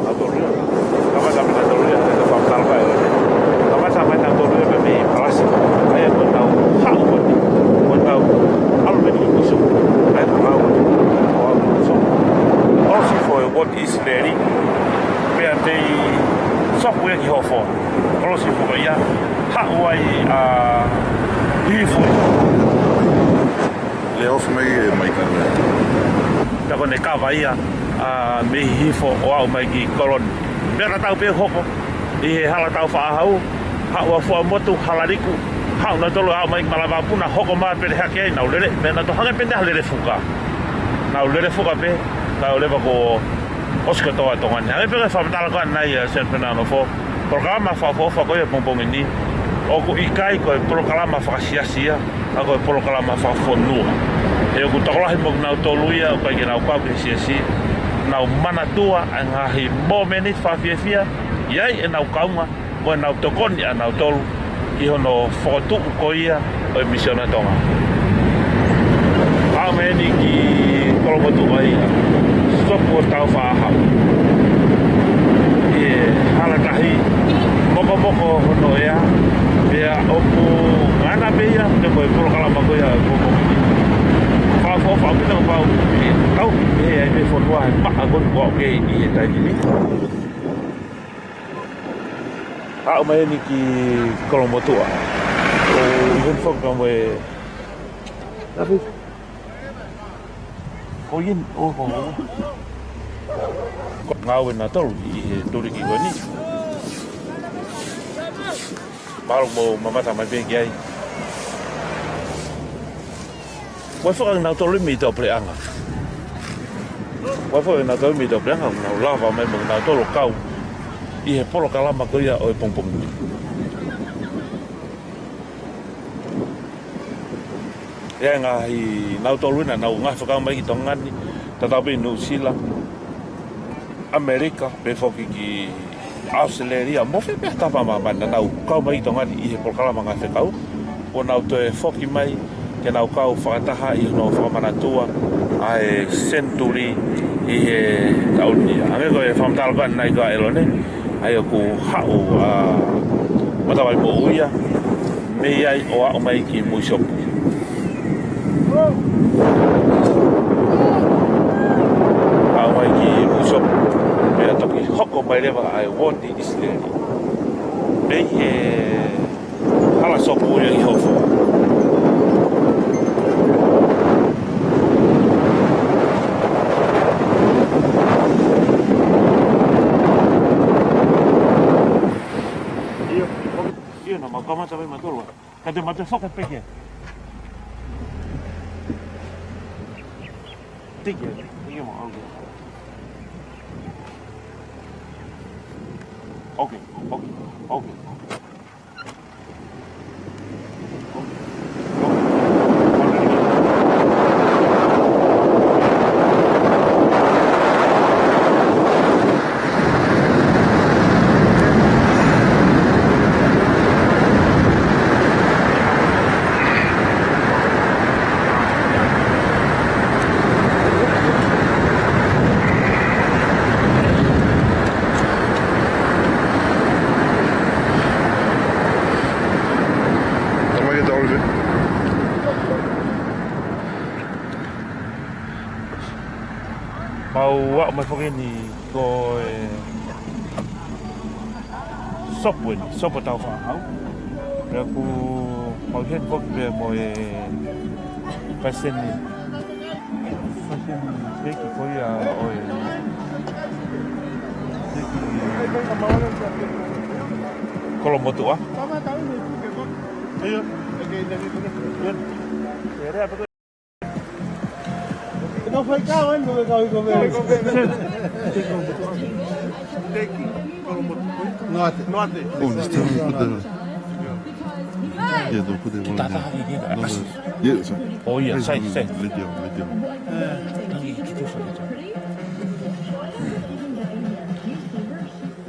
Adoria. Kama kami adoria da fa salva. Kama sama adoria be me palasi. Ai ko tau. Ha ko tau. off mai e mai ka. Ta ko ne ka vai a me hifo o au mai ki kolon. Pera tau pe hoko. I hala tau fa hau. Ha wa fo motu halariku. Ha na tolo au mai malava puna hoko ma pe hake na ulere. Me na to hanga pe na lere fuka. Na ulere fuka pe. Ta ule ba ko Oscar toa tonga ni. Ai pe fa tala ko nai Centennial fo. Programa fa ko e pompong ni. O ku ikai ko programa fa sia ako programa fa fonu. E ku tola hi mo na toluia o kai na kwa ku sia na mana tua anga hi momeni fa fia iai e na kaunga mo na tokoni ana tolu I hono fotu ko ia o Misiona Tonga. A meni ki kolomotu ai sopo tau fa ha. E hala tahi moko hono ia ia opu ana beia te ko pro kala mako ia ko fa pina pa tau e me fo noa pa agon ko ke I tai ni. A mai ni ki kolomotua. O even fo ko me David. O yin o ko. Ngau na tolu I turi ki wani. Malo mo mamata mai be gai. Wa fo na tolu mi to preanga. Wa fo na tolu mi to preanga na lava mai mo na tolu kau. I he polo kalama ko ia o pompong. Ia nga I na tolu na nga fo mai ki tongani. Tata be no sila. Amerika be fo ki Australia mo fe pe ta mama na na ka mai tonga I he polkala manga fe kau o na to e foki mai ke na ka fa ta ha I no fa mana tua ai century I he taunia ame ko e fam tal kan nai ka elone ai ko ha o mata vai mo ia me ai o mai ki mo shop a mai ki mo shop Pera toki hoko mai rewa ai woti isleri. Bei e hala sopu uria I hofo. Io no, ma come te vai matulwa? Kade mate foka peke. Tike, io mo algo. Okay. Mau mai foki ni ko sopo tau fa hau. Re ku mau hen foki be mo pasen ki ko ia o kolomotu a. Ayo, no fue cao en lo que acabo de comer. No ate. Ya do pude volver. Oh iya, sai. Ledio.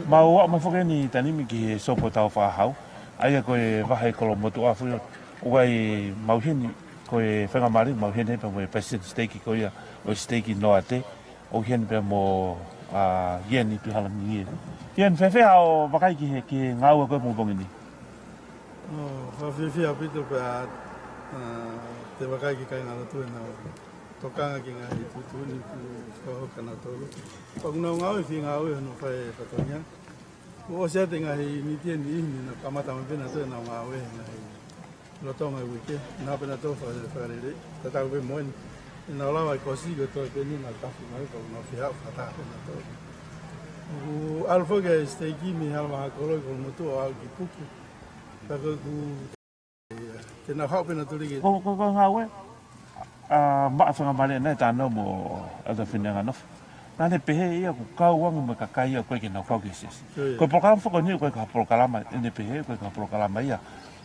Mau ma foke ni tanimi ki sopo tau fa hau. Ai ko e vahe kolomotu a fu o ai mau hini ko e whenga mari mau hene pe mo e president steaki ko ia o steaki no ate o hene pe mo yen I tu hala ni yen fefe o vakai ki ngau ko mo bongini fa fia pito pe te vakai ki kai ngala tu na tokanga ki ngai tu ni ko kana tolu ko ngau fi ngau no fa patonya o se te ngai ni tien ni na kamata mo pena tu na ngau Lotonga wiki, na pena to whakarere, tatau pe moen. Ina olawa I kosi ko to pe ni na tafu mai ko no fia fata pena to. U alfo ke steiki mi halma hakolo ko motu au ki puki. Tako ku tena hau pena to ri. Ko ngawe. Ma fa ngale na ta no mo ada finanga no. Na ne pehe ia ku kau wangu me kakai ia ko ke na kau ke sis. Ko programa fo ko ni ko ka programa ne pehe ko ka programa ia.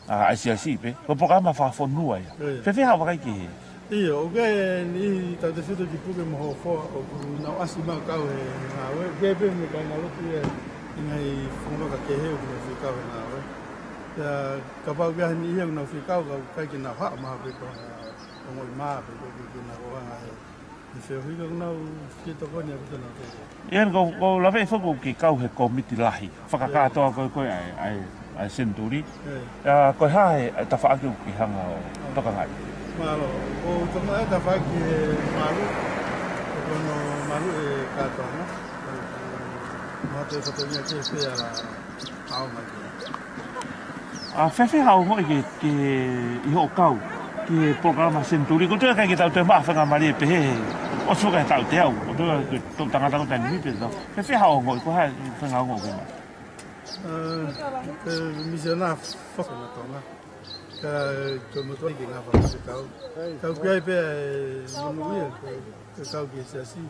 ICIC pe. Ko programa fa fo nua ia. Fe ha wa ki. Iyo, oke ni tau te whito ki puke mo hoa o na asi ma kau e ngā we. Gepe me kai ngā lotu e ngai whumaka ke heo ki na whikau e ngā we. Ka pau kia ni ia na whikau ka kai ki na haa maha pe ko o ngoi maa pe ko ki na hoa ngā he. Ni whio hika kunau ki toko ni a puta na te. Ian ko lawe e whaku ki kau he komiti lahi. Whakakatoa koe ai senturi. Koe hae ta whaake ki hanga o tokangai. Malo, o tama e ta whaki e malu, o kono malu e katoa, no? Mato e whatongia ke whea la ao mai ke. Whewhi hao hoi ke iho kau, ki programa Centuri. Ko tua kai ki tau te mawhanga mari e pehe, o suka e tau te au, o tua tau tangata ko tani mipe tau. Whewhi hao hoi, ko hai whenga hongo koe mai. Misiona Tonga. Ka motor ki ngā whakase kau. Kau kia pe monuia, ka kau ki siasi.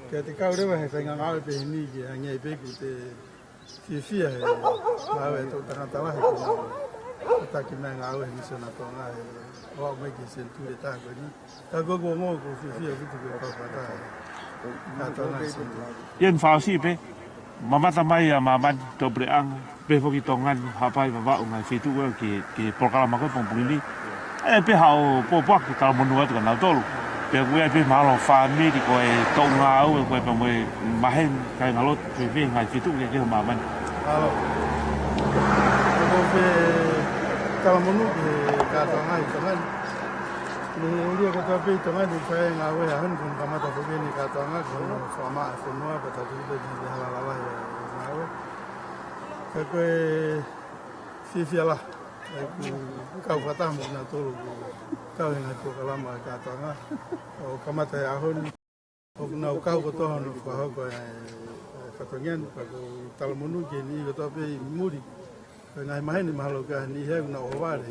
Ka te kau rewa he whainga ngāwe pe hini ki hangia I peku te whiawhia he ngāwe tau tangatawa he ki ngāwe. Ka ki mea ngāwe he Misiona Tonga he wao mai ki Centennial tā koe ni. Ka koko ngō ko whiawhia kutu ko pāpata he. Ka tōna he Centennial. Ian whaosi pe, mamata mai a mamani tō breanga. Pe foki tongan hapai va ngai fitu ki programa ko pompuni e pe hao po ki ta monu atu na tolu pe pe malo family ko e tonga au ko pe mo mahen kai ngalo pe ngai fitu ke maman alo ko pe ta monu ke ka tonga I tongan ni uri ko ta pe tonga ni fa nga we han kun kamata ko ni ka tonga ko fama so no pa ta tu de halala nga we ka koe whiwhia la. Kau whatamu na tolu kau hinga tōkalama e kātanga. O kamata e ahoni. O nau kau ko tohanu whahoko e whatongianu. Ka ko talamonu ke ni ko tope I muri. Ka ngai maheni mahalo ka ni heu na ovare.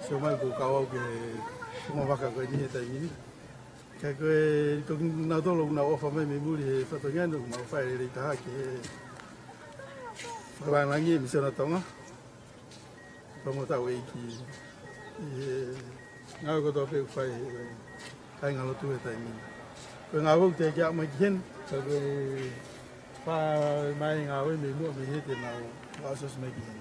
So mai ko kau au ke kuma waka koe ni he tai miri. Ka koe ko nau tolu na ofa mai me muri he whatongianu. Ma whaere rei taha ke whakalangi Misiona Tonga. Tonga tau e ki ngau ko tō pēku whai kai ngā lotu e tai mina. Koe ngā wau te kia mai ki hen, ka koe wha mai ngā wai me mua me he te nau wasos mai ki hen.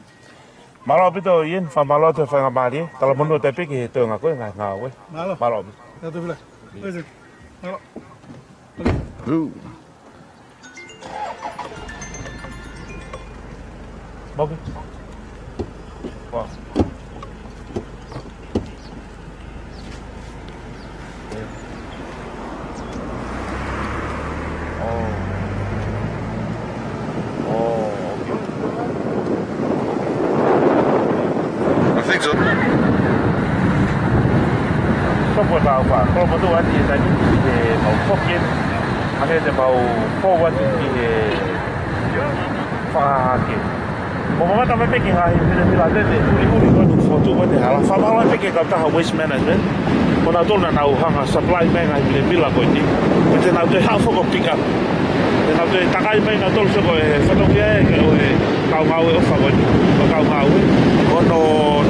Malo pito Ian, wha malo te whainga maari, tala monu te piki he tōnga koe ngā wai. Malo. Malo. Ngā tu whila. Oise. Malo. Bobby. Wow. I think so. Không có vào và có một đồ ăn thì là những cái màu phốc kiến, hay là màu phô văn thì pha kiến. Mo mata mai peke hai bila dete uri ko no foto ko te hala fa mala peke ka ta waste management ko na tona na hanga supply mai ngai bila ko ni ko te na te half ko pick up te na te takai mai na tol so ko e foto kia e ko e ka ngau e fa ko ni ko ka ngau ko no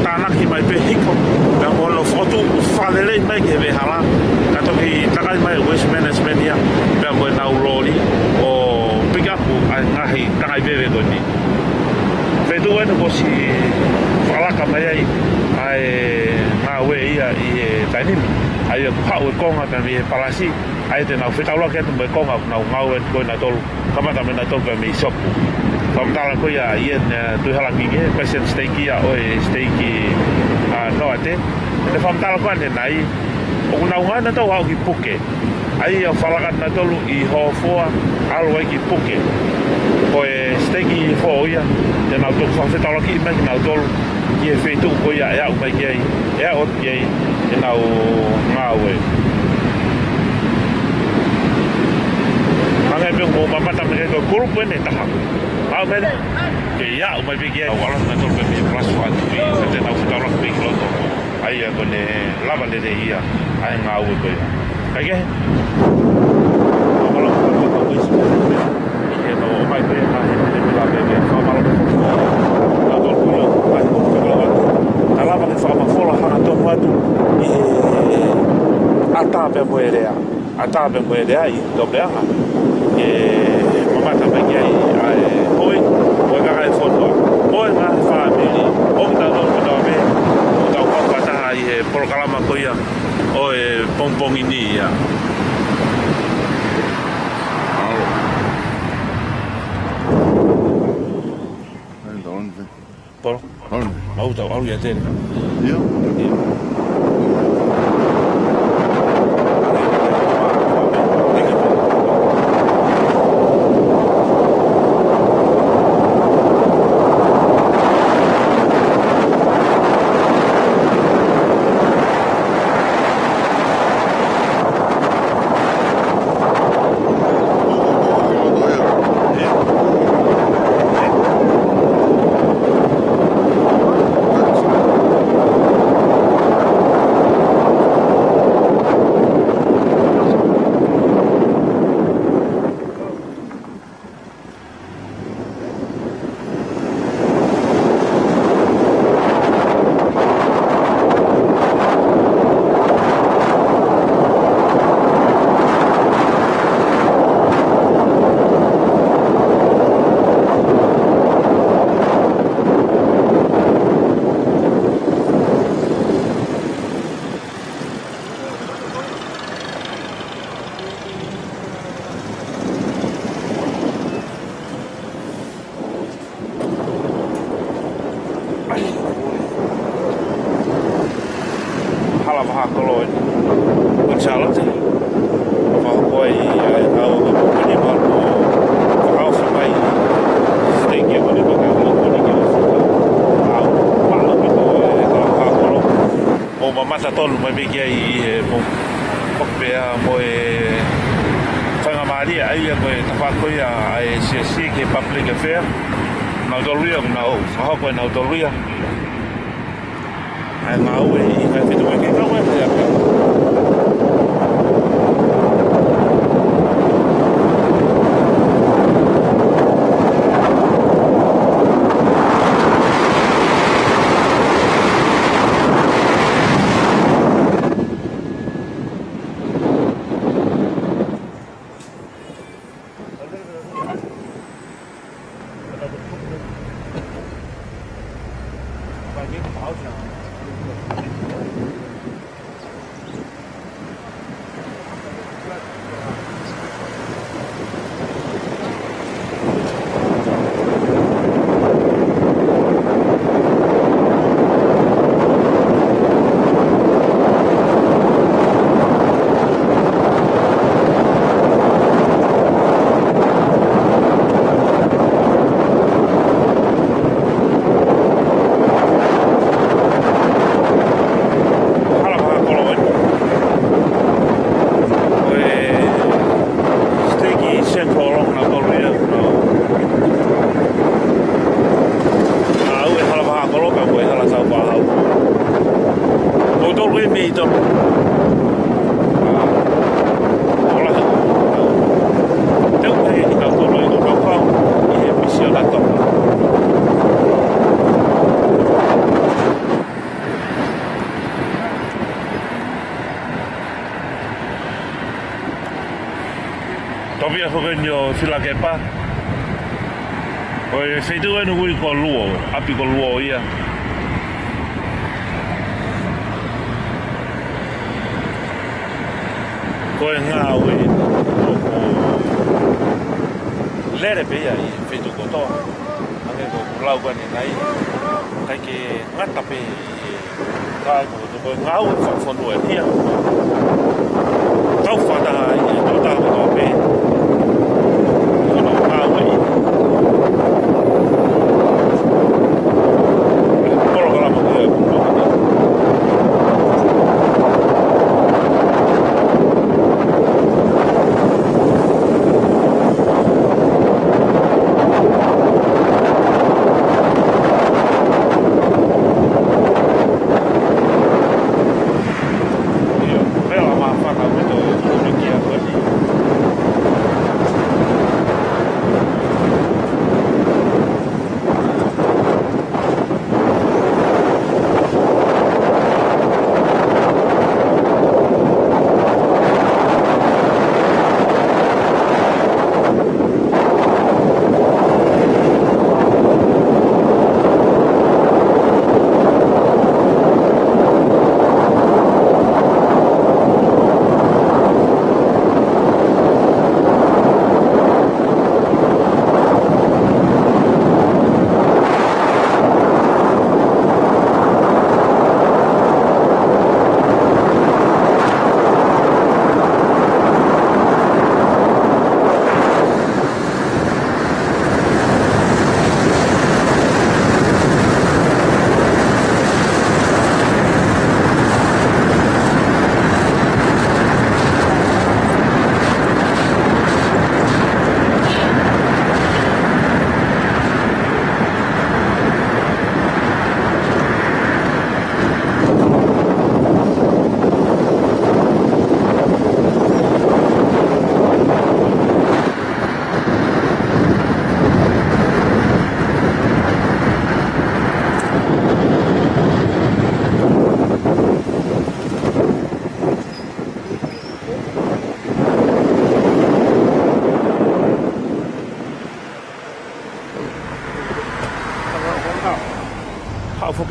tana ki mai pe hiko da ko no foto fa le mai ke ve hala ka to ki takai mai waste management ya pe ko na lori o pick up ngai takai ve ko ni Vedo ano ko si Falaka mai ai ngā we ia I tainimi ai hau e konga pe me palasi ai te nau whetauloa kia tu me konga nau ngau e koe na tolu kamata me na tolu pe me sopu whamtala koe ia Ian tuihalangi ke question steiki ia oe steiki noa te whamtala koe ane nai o nau ngā na tau hau ki puke ai Falaka na tolu I hofoa alo ai ki puke ko e steiki fo ia te nau tolu whawhetauloa ki ima ki nau tolu e fetu ko ia ia mai ke ia o ke e na o ngawe anga pe ko mata pe ko grupo ne ta ha a ver ke ia o mai ke o ala na to pe plus 1 tu se te na futa ro pe ko to ai a ko ne lava de ia ai ngawe ko ia ai ke mai pe na he la pe fa malo pe na to ko ai ko ta lava ke fa ma fola ha to watu ata pe moerea I to be aha mamata mai ai oi ga ai foto oi na family o ta no no be o ta ko pata ai programa ko ia o pompong ini ia Por auto au ya tele Io? mata tolu mai be kia I mo pea mo whanga maria ai ko ta whakoia ai CSC ke public affair na doruia na o whahako na doruia ai ngau I kai fitu mai ke kau mai pea Topia hogenyo sila kepa. Oi feitu anu ui ko luo, api ko luo ia. Ko nga ui. Lere pe ia feitu ko to. Ane ko lau ko ni nai. Kai ke ngata pe ka ko nga ui fa fondu ia. Tau fata ia to ta ko pe. Programa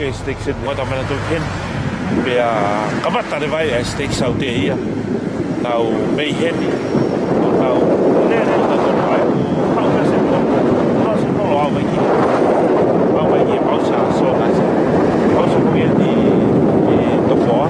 ke steak set mo ta mana to ken. Pe kamata de vai steak sau te ia. Tau mei heni. Tau le ta to vai. Tau ka se ko. Tau se ko lo vai ki. Au vai ki pausa so na se. Pausa ko di to fo.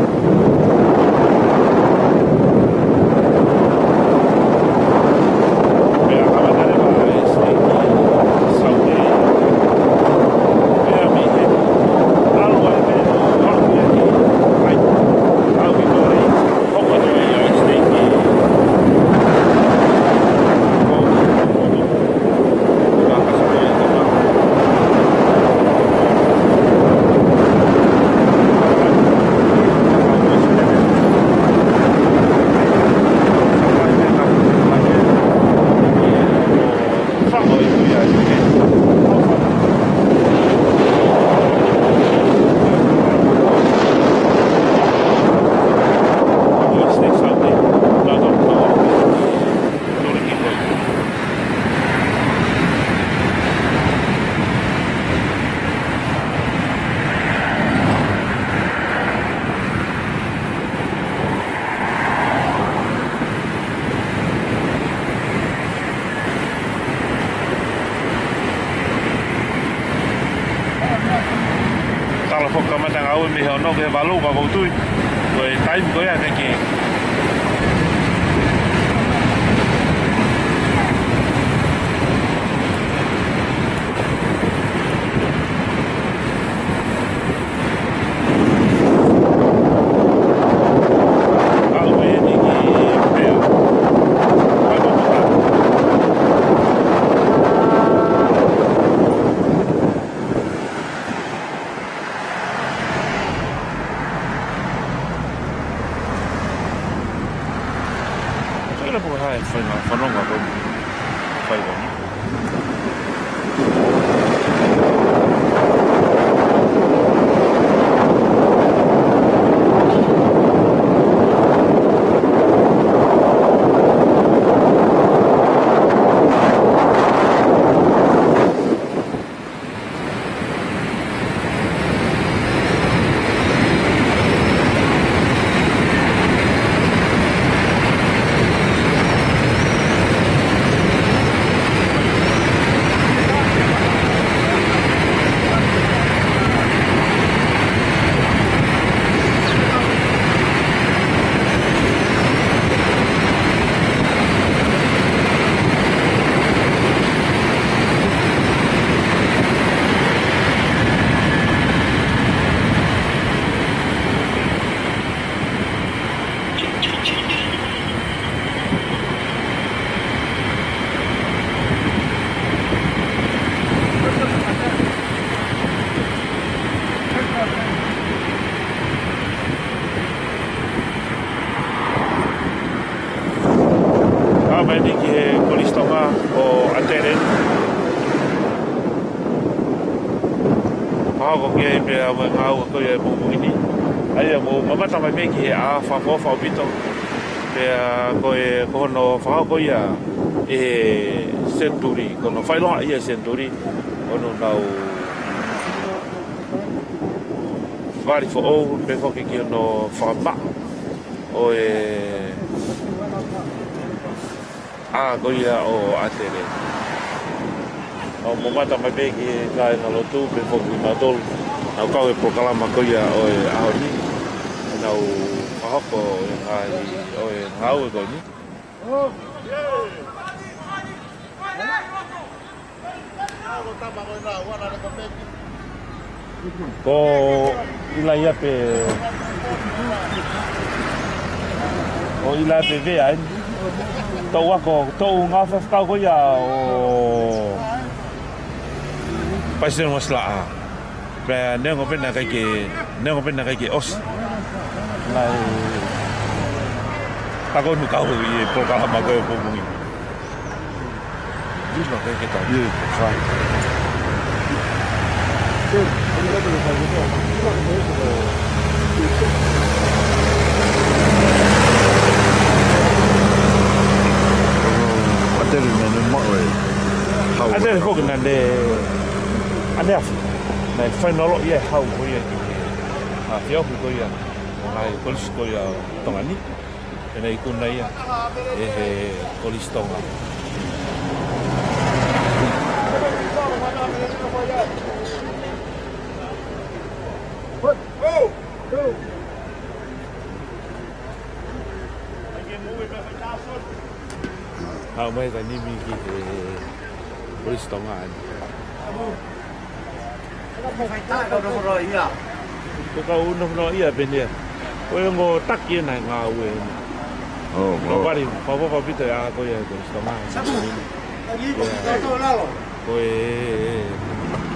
Valor para voltar, pues time ko yan kay. Fa bito pe ko no fa ko ia century ko no fa lo ia century ono nau vari fo o pe fo ki no fa ba o ko ia o atere o mo mata mai pe ki ka na lo tu pe fo ki ma dol au ka e proclama ko ia o a ni nau hoko ai oi hau go ni ko ila ia pe o ila pe ve ai to wa ko to nga fa sta ko ya o pasen wasla pe nengo pe na ke os lai takon kau i programa ko po mungi dilo que ta ye fai atel men mo e atel ko na de ande Nei whainolo ia hau ko ia ki whiahu ko ia ngai kolisi ko ia tongani. E nei kuna ia e he kolisi tonga. Hau mai ka nimi ki he kolisi tonga ani. Ko ka uno no ia benia. Ko ngo taki na nga we. Oh, no bari pa pita ya ko ya ko stoma. Ko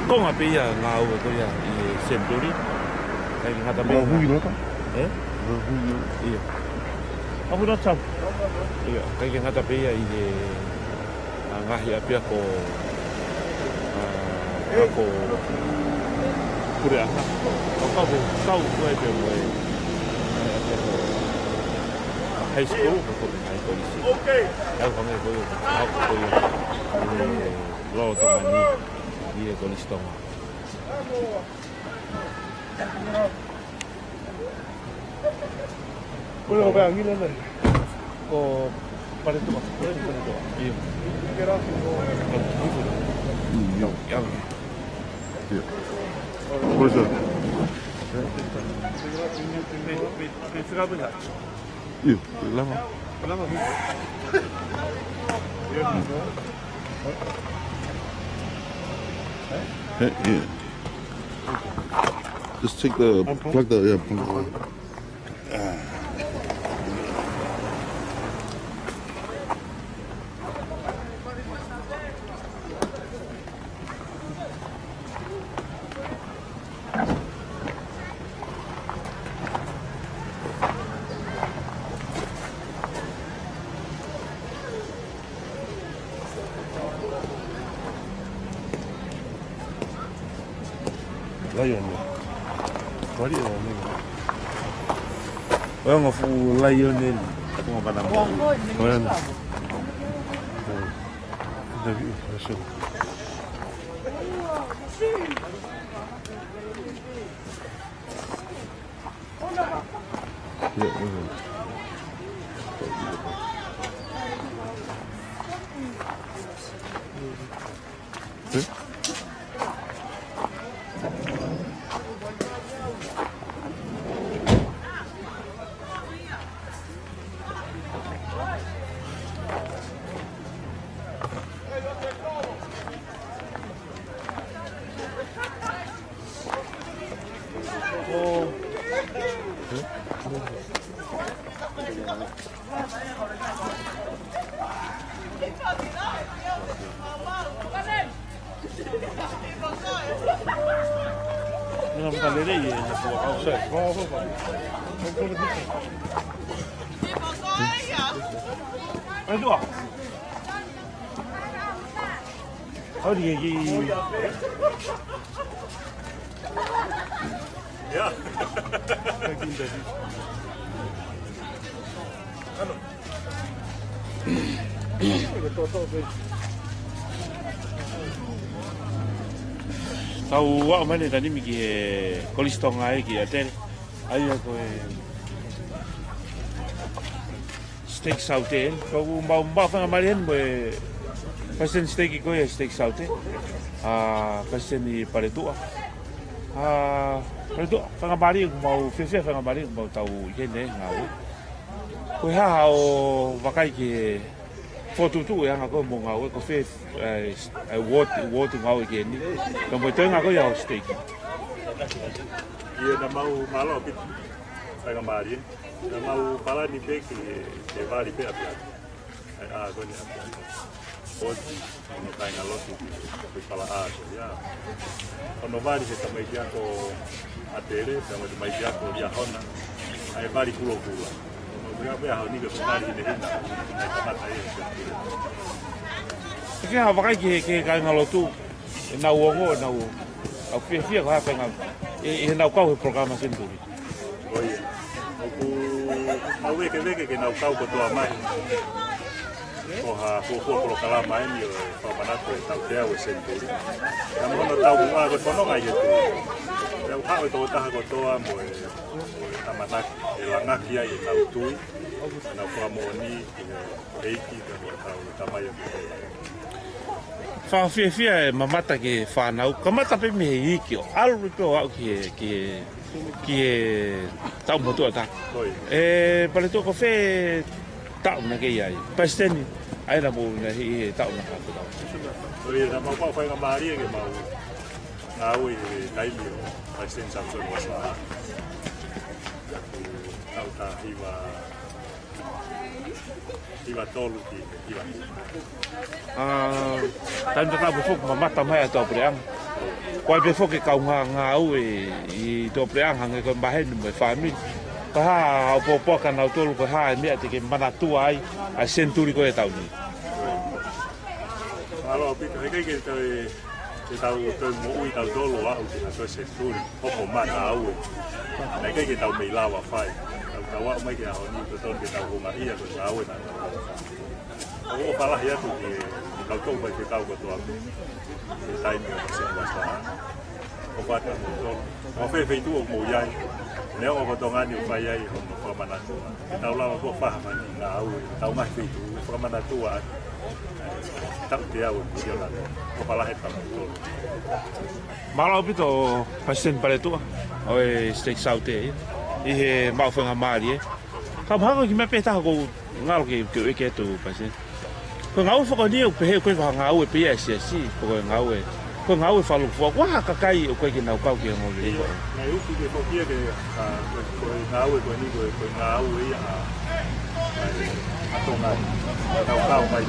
ko nga pe ya nga we ko ya i sempuri. Kai nga ta me. Hui no ta? Hui. Iya. Aku dah cap. Iya, kai nga ta pe ya i nga hi apia ko ako kurea kau koe pe moe high school ko mai ko isi au ko me ko au ko lo to mani ie ko listo ko lo ba ngi le ko pare to ie kera ko ya Yeah. What is that? Yeah, lama. Yeah. Just take the plug the plug. Lion. What do you mean? Well, I'm a full lion in. I'm going Tau wa mane tani mi ki kolistonga e ki atel ai ko steak sauté ko ba fa marien bo pasen steak ko steak sauté pasen ni paretua paretua fa bari ko fefe fa bari ko tau yene ngau ko ha o wakai ki foto tu yang aku mau ngau ko fe what ngau ke ni ko mo tenga ko ya steak ia na mau malo pit sa gamari na mau pala ni pe que vale pe apia ko ni apia hoje no tá em aloto foi pala ya quando vale se também já ko atere também mais já ko dia hona ai vale kulo Berapa hal ni kebenaran ini hendak tempat saya. Ke ha wakai ke ka ngalotu na uongo na u au fia ka fa ngam e na ka o programa senturi. Oye. Aku au ke na ka ko to mai. ko ha ko kala mai ni ko mana ko tau te au Centennial na mo no tau mo ko tono ngai tu ya ha o to ta ko to mo amana la ngaki ai tau tui na ko mo ni eiki ko tau tamai Fia mamata ke whanau, ka mata pe me hiki o alu pe o au ki tau motua ta. Pale tō ko whē tau na ke iai, pasteni, ai na mō na hi tau na ka tau. Oi, na mau whai ngā maari ke mau ngā ui taimi o pasteni Samson wasa. Tau ta hiwa tolu ki hiwa. Taim te kapu fuk mamata mai a tō preang. Koe pe fuk e kau ngā au i tō preang hange koe mahenu mai whamini. Ko ha au pōpoka nau tolu ko ha e mea te ke mana tua ai a senturi koe tau ni. Alo, pito he keike te tau mo ui tau tolu au ki na koe senturi. Hoko mana au e. Nei keike tau mei lawa whai. Tau wau mai ke aho ni to ton ke tau hunga ia ko sa au e na. O palahi atu ki kau tau pai ke kau kotoa. Ke taimi o se wasa. O pata mo tolu. O whewheitu o mo iai. Neo o ngani o whai ai o whamanatua. Ke tau lawa ko whahamani ngā au e. Tau ngai whitu o whamanatua atu. Tau te au e Misiona Tonga. O palahi tau tolu. Malau pito o pasen pare tua. O e steak saute e. I he mauwhanga maari e. Ka mhanga ki me pētaha ko ngalo ke eke tu pasen. Ko ngau whakani o pehe koe wha ngau e pia si. Ko ngau e. Ko ngau e whalu fua. Waha kakai o koe ki nau kau ki ngau le. Ngai uki ke whakia ke koe ngau e koe ni koe ngau e a tonga. Nau kau mai.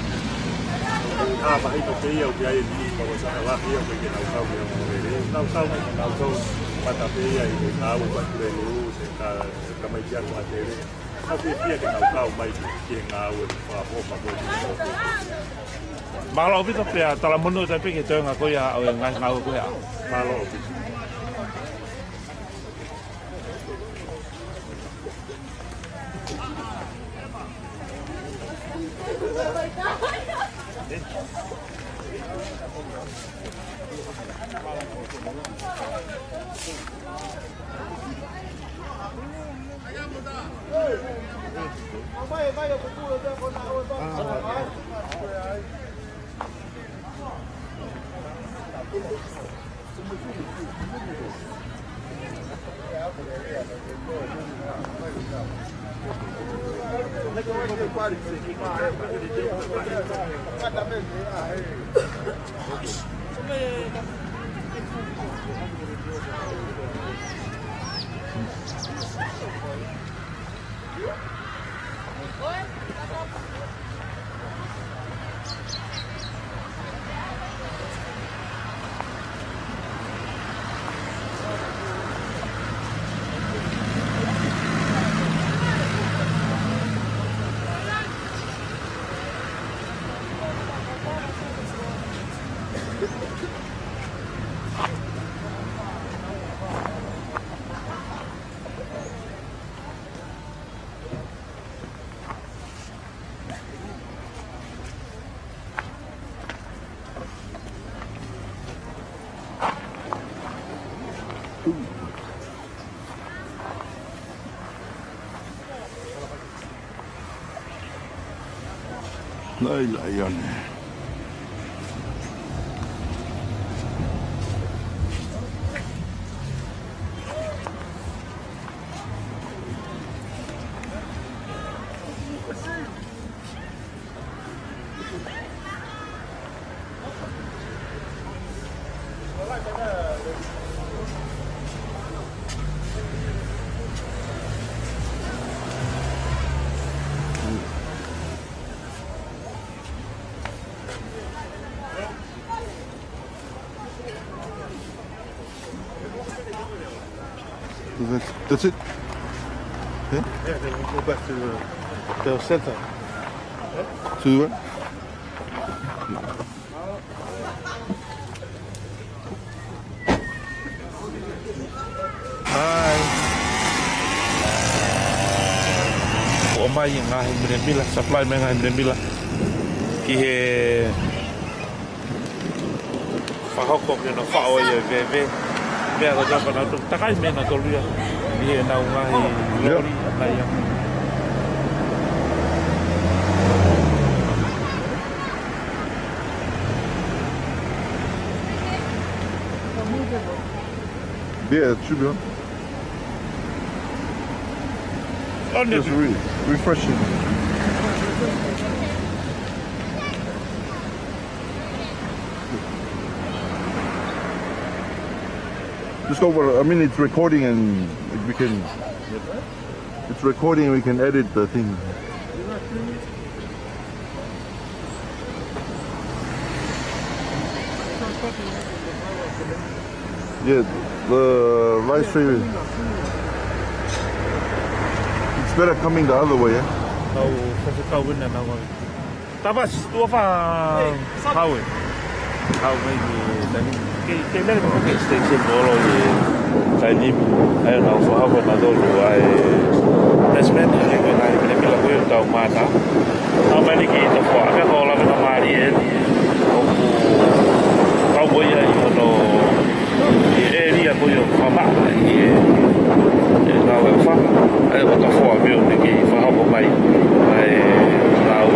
Ka pahi to pe au kia e ni ko sa la hi o ke nau kau ki ngau le. Nau kau mai nau kau pata pe ai ke ngau ko kure ni u se ka mai kia ko atere. Ka pia ke nau kau mai ki ngau e pa ho pa ko. Malau pito pia tala mono tapi ke tōnga koe a o ngai ngau koe a. Malau pito. Lai lai ane. That's it? Yeah? Yeah, then we go back to the center. To what? Hi. O mai ngā he mire mila, supply me ngā he mire mila. ki he whahoko ki na whao ia vewe mea ko japa na tu takai me na toluia ni he nau ngahi lori na ia Yeah, it should be on. Just refreshing. Just over. I mean, it's recording and we can. It's recording and we can edit the thing. Yeah, the live stream. It's better coming the other way, yeah? Kau kau wina na wai. Tabas tua fa hawe. Hau mai ni ke lele ko ke station bolo ni kai ni ai na fa hawe na do lu ai. Desmen ni ke na ni pila ko yo tau mata. Hau mai ni ki to fa ka ko la na mari e. Kau boy ai no area ko yo fa ma e na wa fa ai ko to fa mi o ni ki fa hawe mai ai na o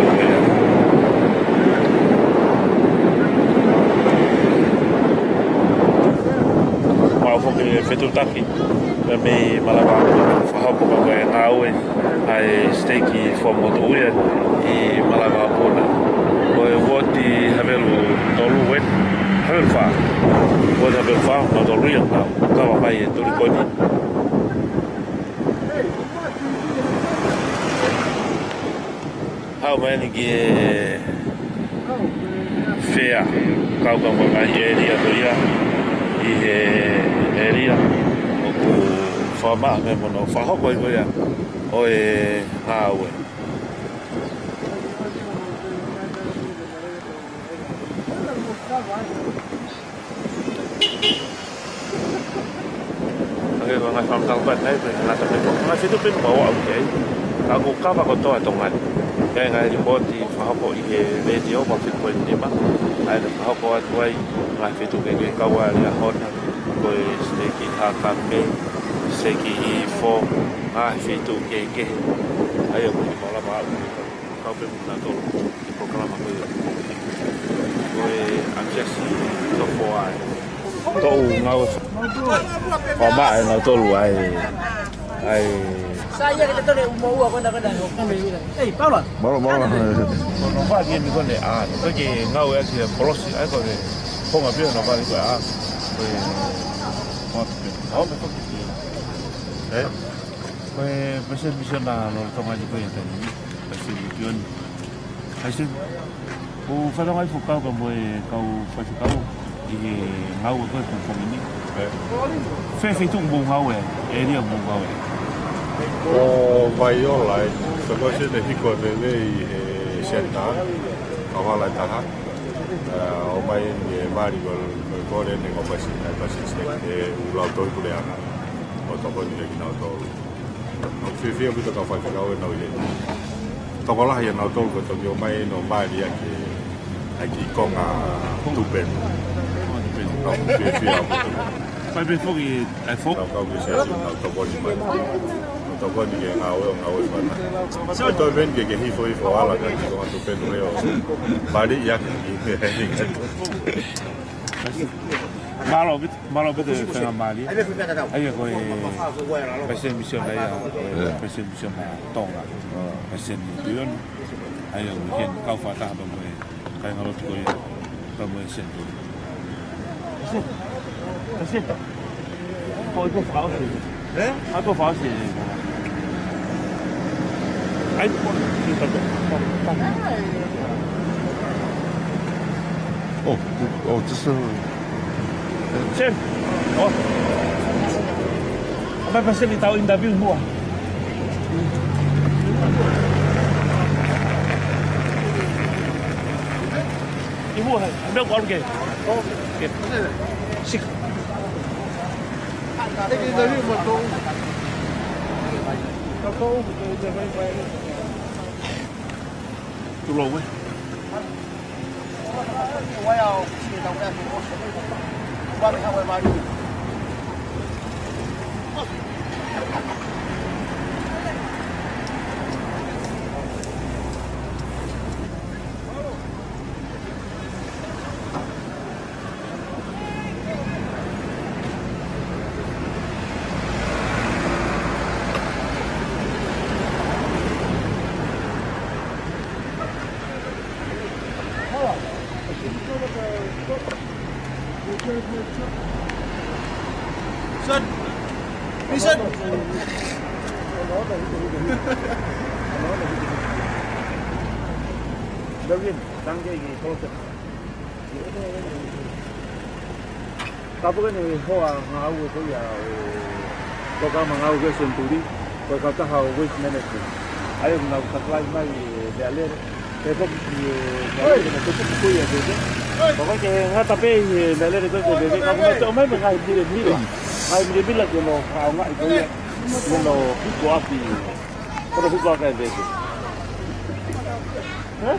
foke fetutaki me malava fahapo ka ngawe ai steaki for motuia I malava pona o woti havelu tolu wet havel fa o havel fa no do ria na ka va mai to rikoni how many ge fair ka ka va area to ia I he area o ku whama me mono whahoko I koia o e hawe. Ake ko ngai whamtalpat nei pe ngata me ko ngai fitu pin mawa au kei ka ku kawa ko toa tongan kei ngai ripoti whahoko I he radio ma fitu koe nima ai le whahoko atu ai ngai fitu ke kawa ria hona koe steki hakape seki I fo ngai fitu ke ai o ki mola ma au kau pe muna tolu I programa koe anjesi to fo ai to ngau whama ai na tolu ai saya kita tu ni mau apa nak nak kami ni. Paula. Mala. No va bien con le porque ngau ai que polosi ai ko de ponga bien no va ko pues Misiona Tonga di ko yan kasi yun kasi o fala ngai fukau ka mo kau fukau I ngau ko ko ni fe tu mo ngau area mo ngau o vai online so ko se de hiko de senta kawa ta ha o mai ni mari ko re ni ko pasi e ulau to ku le ana o to ko ni ki na to o fi o to ka fa ka o na o ye to ko la ya na to ko to yo mai no mari aki konga tu ben no fi a po Pai pe foki ai fok ka ko se na to ko ni mai to ko ni ngao mana so to ben ke hi fo ala ka ko to ben reo bari ya malo bit tengah mali ayo ko pesen Misiona ya pesen Misiona Tonga pesen dion ayo mungkin kau fatah ba mo kay ngalo ko ya ba mo sen to kasi ko ito fa ako fa si ai kita这是 Sen. Oh. Apa pasal ni tahu interview semua? Ibu, ada kau ke? Oh, ke. Sik. Ada interview betul. Kau tu baik-baik. Tu loh, weh. 我要去到外面，外面看外卖。Sơn, đi Sơn. Đâu yên, tăng cái gì thôi. Tapi kan hoa ngau itu ya, kalau ngau ke senturi, kalau kata ngau waste management, ayo ngau supply mai dalil, tapi itu ya jadi. Pokoknya nggak tapi dalil itu jadi kamu macam mana ngai bila, ngai bila kalau ngau ngai itu ya, kalau itu api, kalau itu kayak gitu. Hah?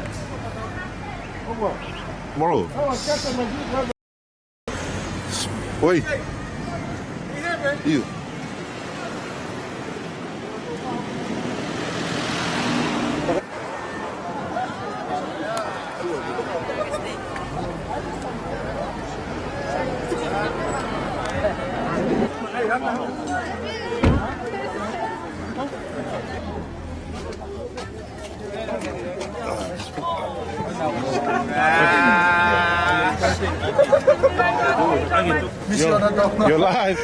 Apa? Tomorrow. Wait. You. Misiona Tonga. You're live.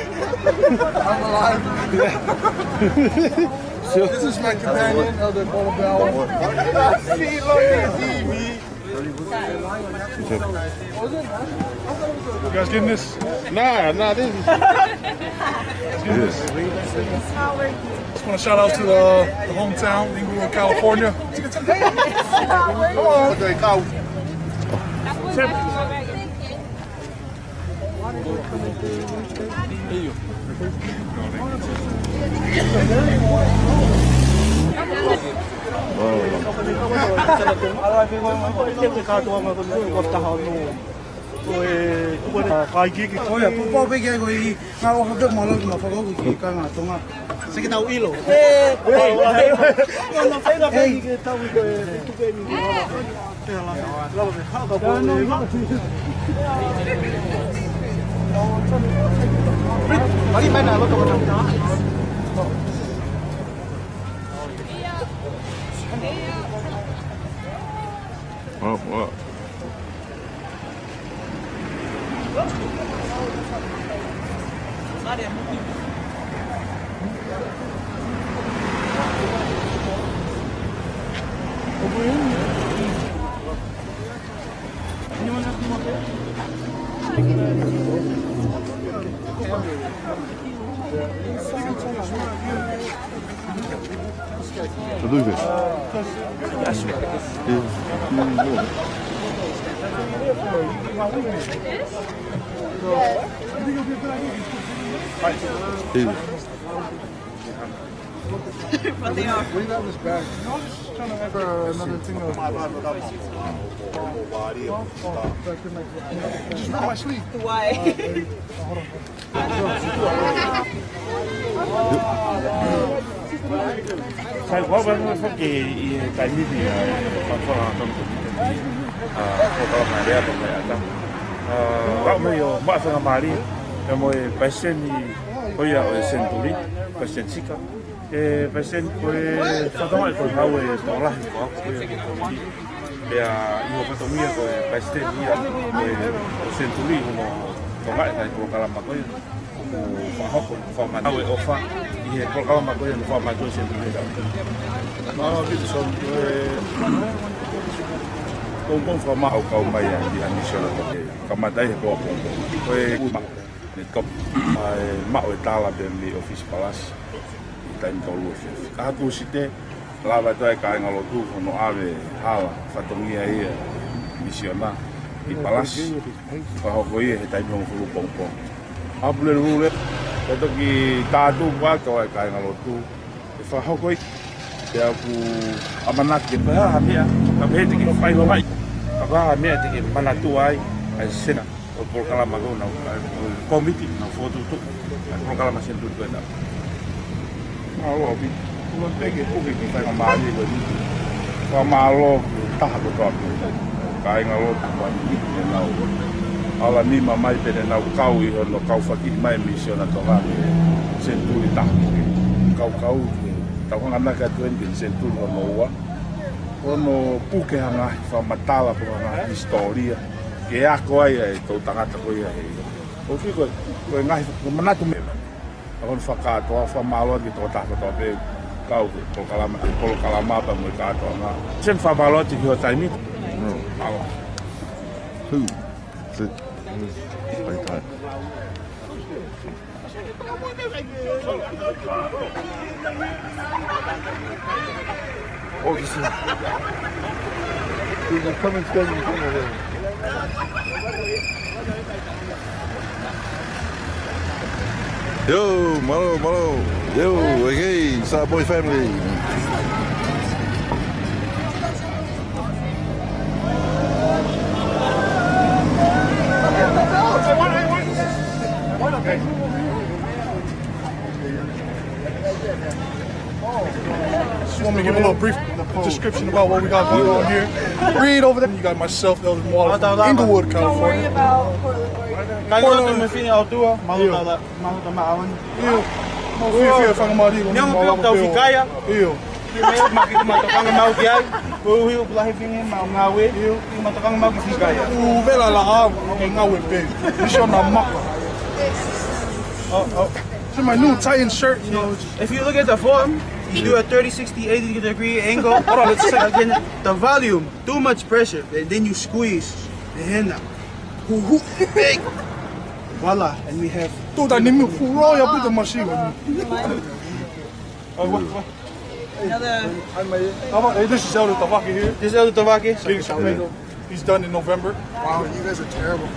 I'm alive. This is my companion, Elder Paula. You guys getting this? Nah, this is. Just want to shout out to the hometown, Inglewood, California. Come on. Mari main apa kau nak? Oh, wow. Wat doe je? What they are? What do you have this bag? No, I'm just trying to have another thing of just not my sleeve. Why? Sai quá bên phát kỳ tại vì phần phần trong cái mà đây là phải ăn vào mấy giờ mà phải làm gì rồi passion bây giờ senturi passion chica passion rồi phát động cái hao rồi đó là có để yêu cái tôm miếng rồi passion rồi senturi nó còn lại là có làm cái học forma ao ofa e colocava uma coisa no forma de centro não isso com forma ao cal mai de Misiona Tonga kamata e bo foi uma ne top ma o tala de mi office palace tá em tolo a tu site lava tai ka ngalo tu no ave hala fatongia aí Misiona e palace pa ho coi e tá em fulu pom Apple rule itu ki tatu wa ko ai kai ngalo tu e fa ho koi te aku amanak ke ba ha mia ka be te ki fai lo mai ka Ava me te mana tu ai sena o kalama go na committee na foto tu o kalama sen tu na alo bi ko pege ko ki fa ma ni go ni fa ma lo ta ko to kai ngalo ko ni na ala ni mai pene na kau I no kau faki mai Misiona Tonga sen tu ta kau tau ngana ka tuen bin sen tu no wa ono puke hanga fa matala ko nga historia ke ako ai to tangata ko ai o fi ko ngai ko manatu me on fa ka to fa malo di to ta to be kau ko kalama ba mo ka to nga sen fa malo ti ho taimi no malo who sit like that oh this is There's a coming schedule coming there. Yo, malo. Yo, hey, Starboy family. Just want me to give a little brief description about what we got going on here. Read over there. You got myself, Elder Moimoi, from Inglewood, California. Portland. This is my new tie-in shirt. You know, if you look at the form, you do a 30, 60, 80 degree angle. Hold on, let's again, the volume, too much pressure, and then you squeeze the hand out. Big. Voila, and we have. This is Elder Tavaki here. This is Elder Tavaki. He's done in November. Wow, you guys are terrible.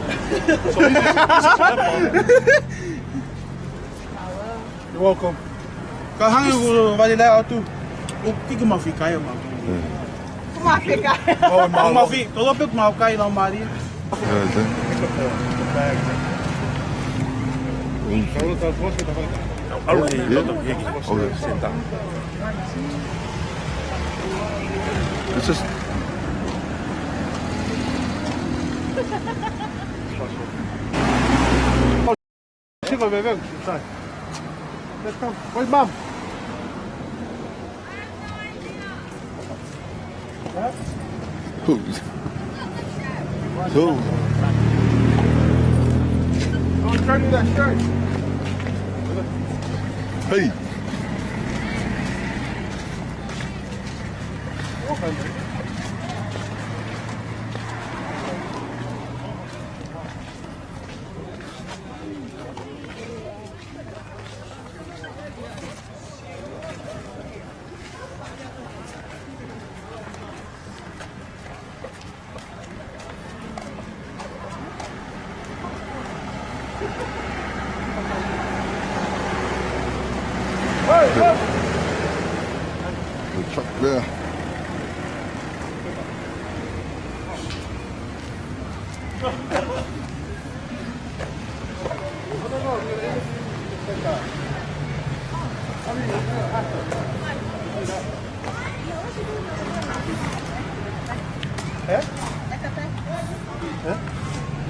You're welcome. Kahang vai lá tu. O que uma fica aí, mano? Uma fica. Uma fica. Todo mundo mau cai lá Maria. It's just Chega, bebê, sai. Let's go. Where's mom? Who? Don't turn in that shirt. Hey. The truck there.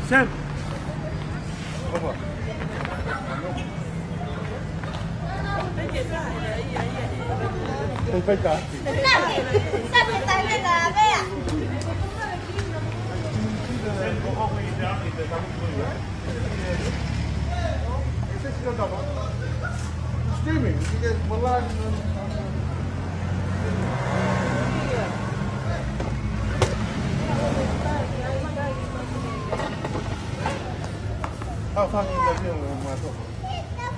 Sam. Streaming. You get live. How far is that here?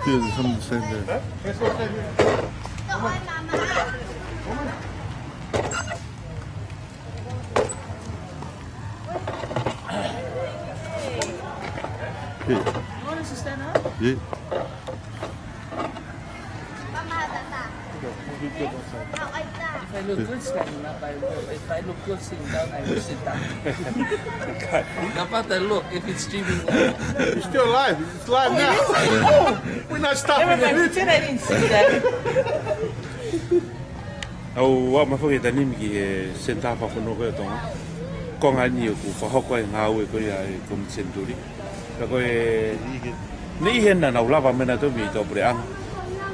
Yeah, there's something to say there. Let's go stay here. Yeah. You want us to stand up? Yeah. Mama, I look good standing up, I will. If I look good sitting down, I will sit down. How about the look if it's streaming live? It's still live. It's live Oh, now. it is? Oh. We're not stopping Everybody it. pretend I didn't see that. Au wa mafu ke tani mi senta fa fono ko tonga. Ko ngani ku fa hoko nga we ko ya ko senturi. Ka ko ni hena na ulava mena to mi to pre ang.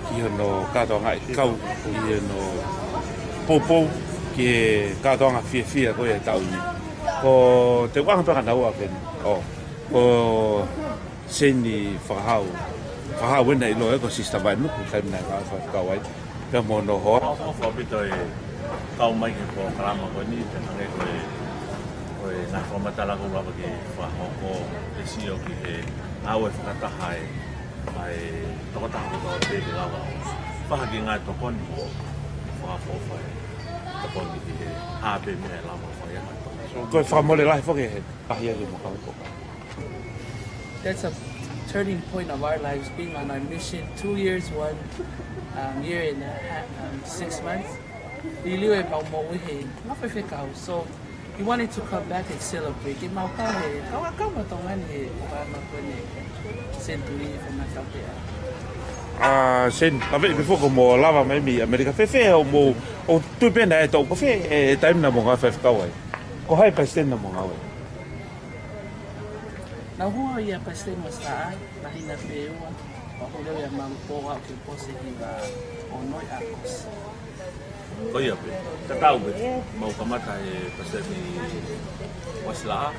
Ki no ka to nga kau ki no popo ki ka to nga fia ko ya tau ni. Ko te wang pa kana wa ken. Oh. Ko seni fa hau when I know ecosystem ba nu ku kai na ka wai. Ka mono ho. Fa bito e tau mai ke po krama ko ni te nge ko na fa matala ko ba ke fa ko e si o ki na we fa ta hai ai to ta ko te de la wa fa ki nga to kon fa fa to kon ki ha be me la ma fa ya ko fa mo le lai fo ke a ya mo ka ko. That's a turning point of our lives, being on our mission. 2 years, 1 year and 6 months. So we wanted to come back and celebrate. Sen ave before ko mo lava mai mi America fe mo o tu pe na to ko fe time na mo ga fe ka wai. Ko hai pa sten na mo ga wai. Na hua ia pastel masa na hina peua o hule ia mampoa ke pose hiva onoi akos. ko ia pe ta tau be mau kamata e pasel ni wasla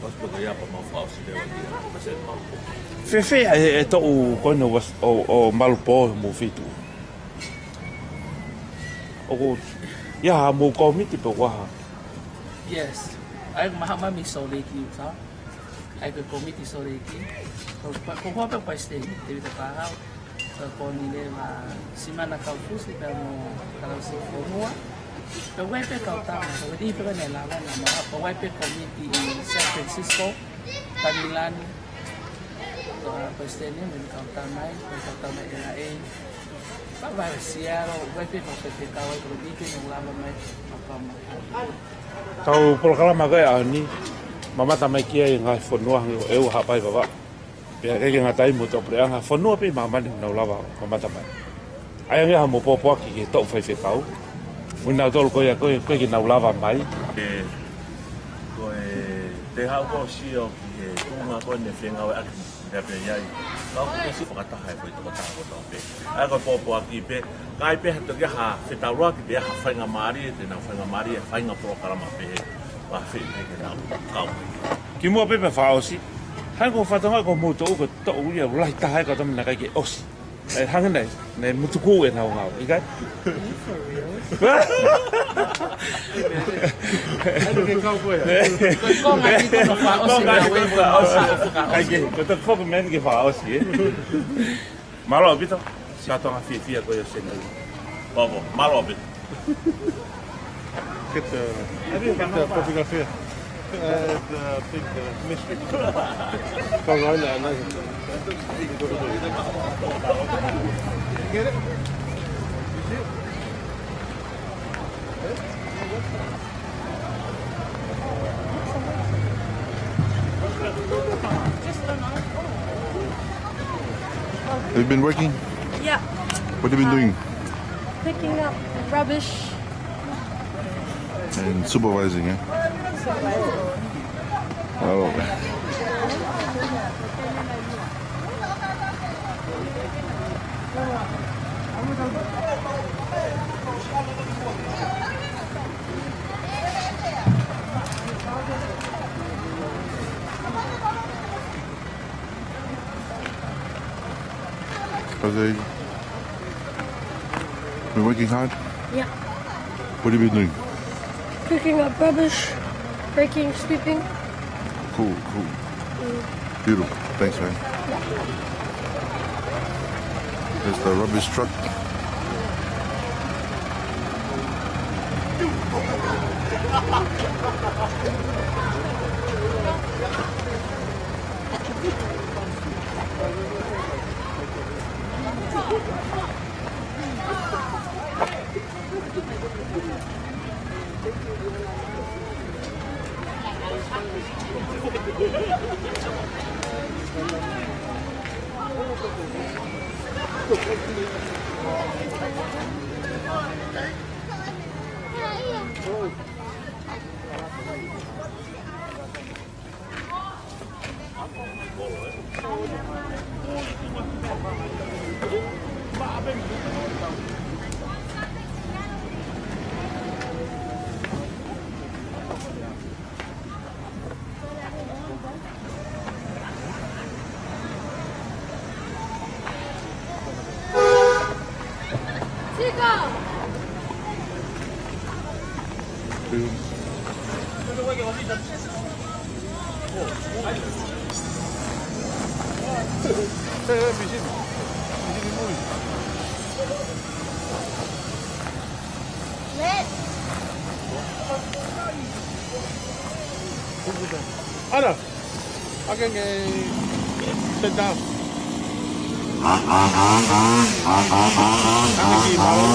os po ia pa mau fa se deu dia pasel mau Fe e to ko no was o malpo mo fitu. O ya mo ko mi tipo wa. Yes, ay mahama mi soleki ta. Ay ko komiti soleki. Ko ko pa pastel deve ta pa ko ni le ma simana ka fusi pa mo kala se formua. Pe wai pe ka ta ma di pe na la na ma pa wai pe community in San Francisco, Milan. Pastel ni me ka ta mai na e. Pa vai Seattle, wai pe ko pe ka wai ko di pe no la mai pa ma. Tau programa ga ani mama tamai kia nga fonua e o hapai baba. Pe ke nga tai mo to pre nga fonua pe mama no lava mama tamai. Ai nga mo popo ki to fai fe kau. Una tol ko ya ko ki na lava mai. ko te hau ko si o ki ko nga ko ne fe nga wa aki ya pe ya ka ko si fa ta hai ko to ta ko to pe ai ko popo aki pe kai pe to ga ha fe ta ro ki be ha fa nga mari te na fa nga mari fa nga programa pe wa fe ke na ka Ki mo pe fa osi. Han ko fa tonga ko mo to ko to u ya lai ta hai ko to na ka ki osi. Ai hang nei nei mu tu ku e na nga. Ikai. Ano ke kau ko ya? Ko nga dito na fa osi na we mo Ai ke ko to fo men ke fa osi. Malo bito. Sa tonga fi ko yo sen. Babo, malo bito. Kita fotografia. The big mystery. Kom on now. Get it? Have you been working? Yeah. What have you been doing? Picking up rubbish. And supervising, eh? Oh. Have they been working hard? Yeah. What have you been doing? Picking up rubbish, breaking, sweeping. Cool. Beautiful. Thanks, man. There's the rubbish truck. Ada, akan ke sedap. Akan di bawah.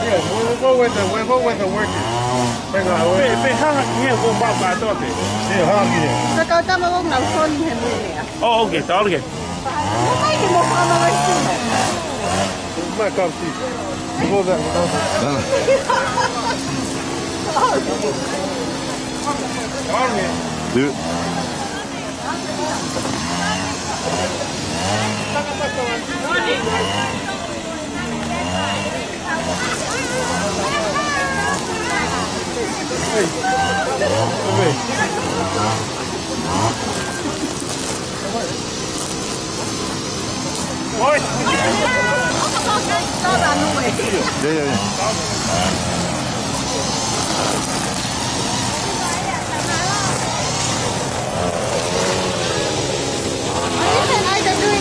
Yeah, we'll go with the working. Oh, okay, tao okay. My cup of tea. Go that. Dude.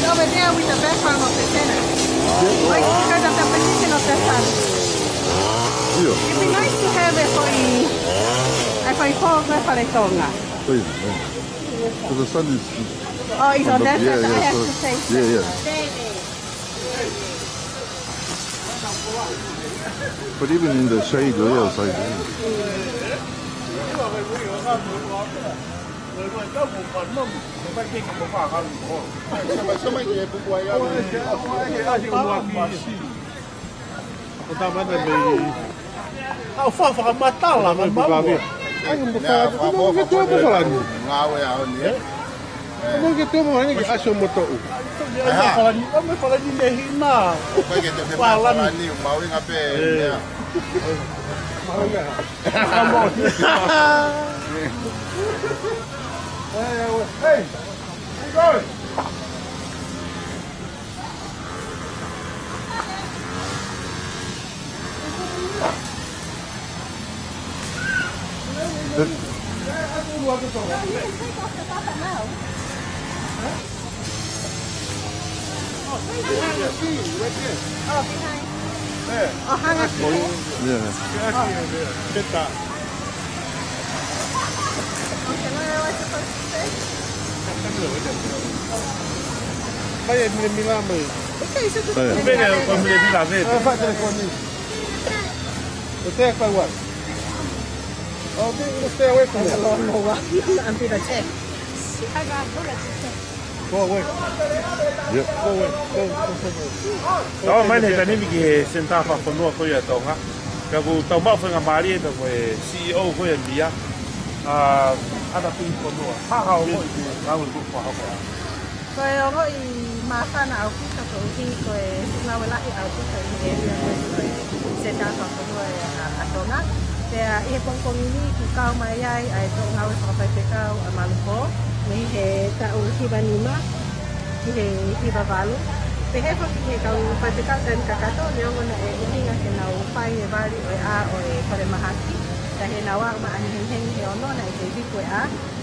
Over there with the background of the center. Like because of the position of the sun. It'd be nice to have it for the Tonga. So the sun is. Oh, it's on that side. I have so, to say. Yeah. But even in the shade, way outside. Hey, where you going? Kaya milamay. Bene, con le milanese. Fate le con Stay what? Okay, stay away from it. Until the check. Go away. Yep. Go away. Đó mấy này là những cái sinh ta phát phân của nhà tổng á. Cái vụ tổng bao phần là Mali là cái CEO của nhà Mỹ á. Anh đã tin phân của. Họ hậu của anh will go for how far. Rồi ông mà pha nào cũng tập trung thì rồi nào lại ở cái area rồi sẽ ra vào cái atong á. Thì ý con ini kau mai ai itu ngau sampai kau maluko ni he tau kibanima he babalu. Thì hết thì kau phải kau dan kakato dia ngona ini nggak kenal pai bali a o pada mahaki. ka he nawa ma ani heng he ono na ke viku a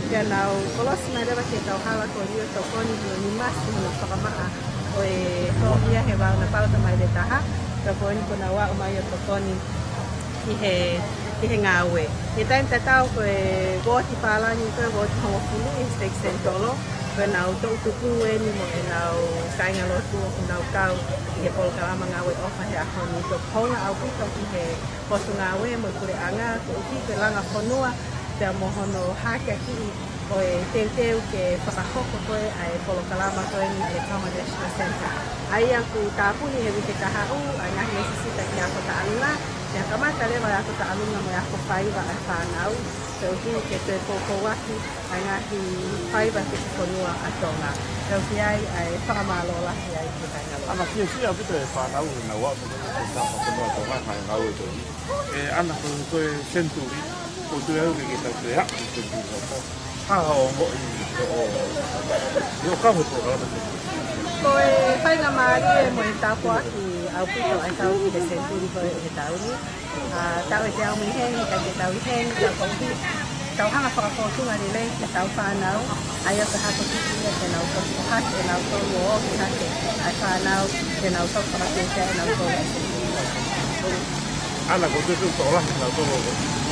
ke na kolos na reba ke tau hala ko rio to koni ni mas no whakamaa o e tohia he wau na pauta mai le taha ka koni ko na wa o mai o to koni ki he ngāwe. He taim tatau ko e gōti pālani ko e gōti hongofunu e steak sentolo ko e nau tau tuku e ni mo e nau kainga lotu o nau kau i he polo kalama ngāwe ofa he ahoni ko ponga au pito ki he potu ngāwe mo kure anga ko uki ko langa whanua te mohono hake ki o e teu ke whakahoko koe a e polo kalama koe ni e Tonga National Center. Ai aku tāpuni he wike kahau a ngahi nesisita ki ako ta'alunga Yang kamata lewa ako ta'alunga mo ako whaiva a whanau. So hi ke te koko waki a ngahi whaiva ke whanua a Tonga. So ki ai ai whakamalola ki ai ki kai ngalo. Ana kia pito e whanau na wako te tapa whanua Tonga kai ngau e toi. E ana koe senturi, ko tu au ke tau te haku senturi o haha o mo i o kaho tō rata. Ko e whainga maari e mo e tāpua ki au pito ai tau ki te senturi ko e tau ni. Tau e te au mihi heng, ka te tau i heng, tau konghi. Tau hanga whakapotunga ni lei ki tau whanau. Ai o te hato kiki e te nau toki o hake, e nau tolu o ki hake. Ai whanau, te nau toki whakapotunga e nau tolu e senturi. Ana ko te tū tōlahi nau tolu o.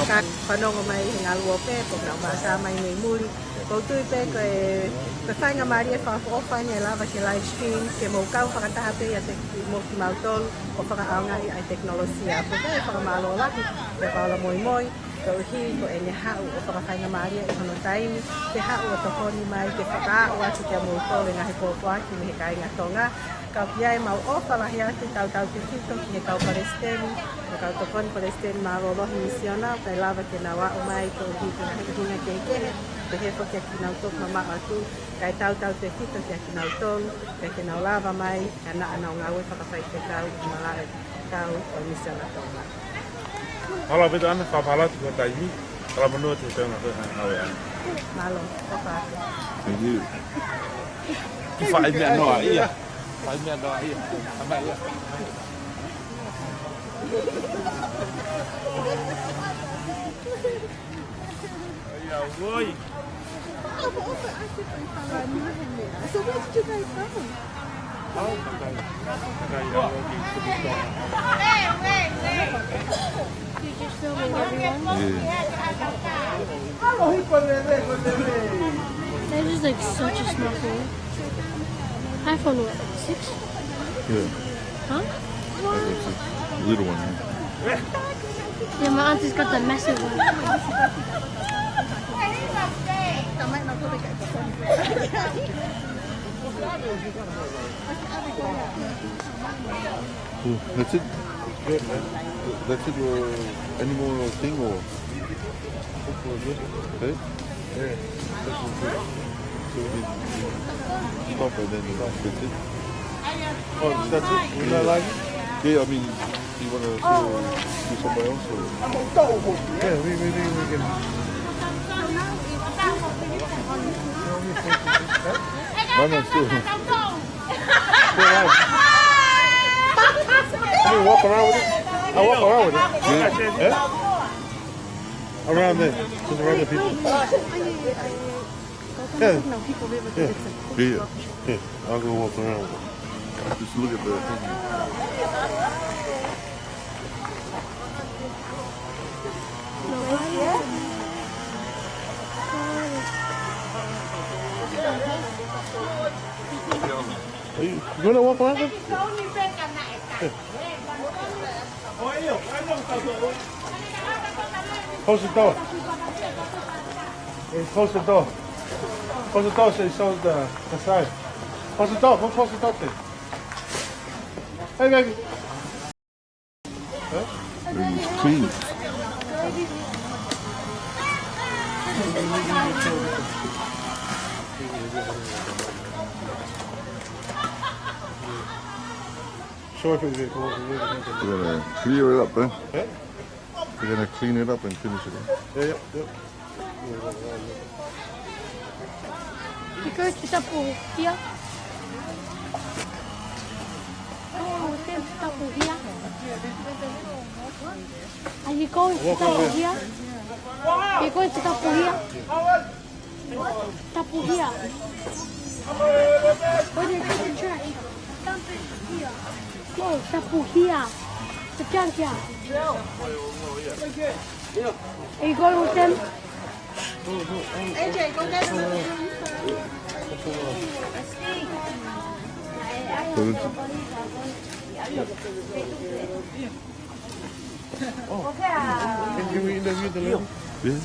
Ka whanongo mai he ngā lua pē, po nau māsā mai nei muri. Koutu pē ko e whainga maari e whakawhawhani e lava ke livestream, ke mou kau whakataha pē a te mou ki mautolu o whakaaonga i ai teknolosia. Po pē e whakamalo laki, ke Paula Moimoi, ko hi ko e ne hau o whakawhainga maari e hono taimi, ke hau o tokoni mai, ke whakaao atu ke mou tolu e ngahi pōpuaki me he kainga Tonga. Kau piai mau ofa lahi atu tau te whito ki he kau Palestini, o kau tokoni Palestini marolohi Misiona, kai lava ke na wao mai ko hi ki ngahi hinga keikehe, te hefo ki a ki nau tok mama atu, kai tau te whito ki a ki nau tolu, kai ke nau lava mai, ka naa nau ngawe whakawhai te kau ki malae kau o Misiona Tonga. Hala pita ana whapalatu ko taimi, kala manua te teunga koe ngawe ana. Malo, opa. Thank you. Ki whae mea noa ia. Whae mea noa ia. Ama ia. Ia woi. So where did you guys go? You're just filming everyone? That is like such a small phone. iPhone what, 6? Yeah. Huh? Little one. Yeah, my auntie's got the massive one. Cool. That's it? That's it or any more thing or? Okay? Yeah. So we stop and then that's it? Oh, that's it? We're not live? Yeah, I mean, you want to do somebody else or? Yeah, we can. No, still. Can we walk around with it? I'll walk around with it. Yeah? Around there. Just around the people. Yeah. I'll go walk around with it. Just look at the thing. You gonna walk around with it? Close the door. Close the door. Close the door so it shows the side. Close the door. Go close the door, please. Hey, baby. Huh? It's clean. Show if it's good. We're gonna clear it up, eh? Yeah? We're gonna clean it up and finish it. Yeah. You go to double here. Oh, there's double here. Are you going to double here? Iko ito tapuhia. Tapuhia. Pwede ka sa trash. Oh, tapuhia. Sa dyan siya. Are you going with them? AJ, go get him. Can you interview the lady? Yeah.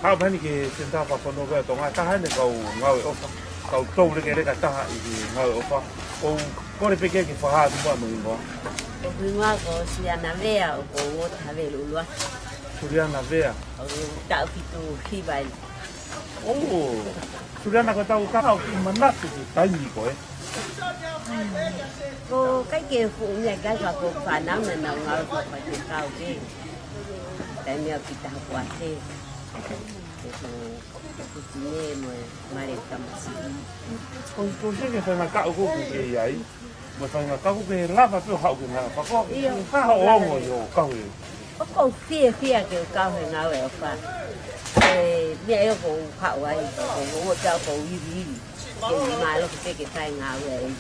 How many can talk about no better? I can't go now. Kau tau le kere kata ha i ngau ofa o kore peke ki fa ha tu mo mo o binga ko siana vea o ko o tave lulua Suriana vea o ta fitu hibai oh Suriana ko tau ka o manatu tai ni ko ko kai ke fu nya ga ka ko fa na na ngau ko pa te kau ke tai mi kita ko ate Kung sige sa nakaupo ko kaya ay, basta nakaupo kaya lava pero hao kaya pa ko. Pa hao mo yo kau. O ko fia ke kau nga we fa. Bia yo ko hao ai ko ta ko wi ke ma lo ke tai nga we ai.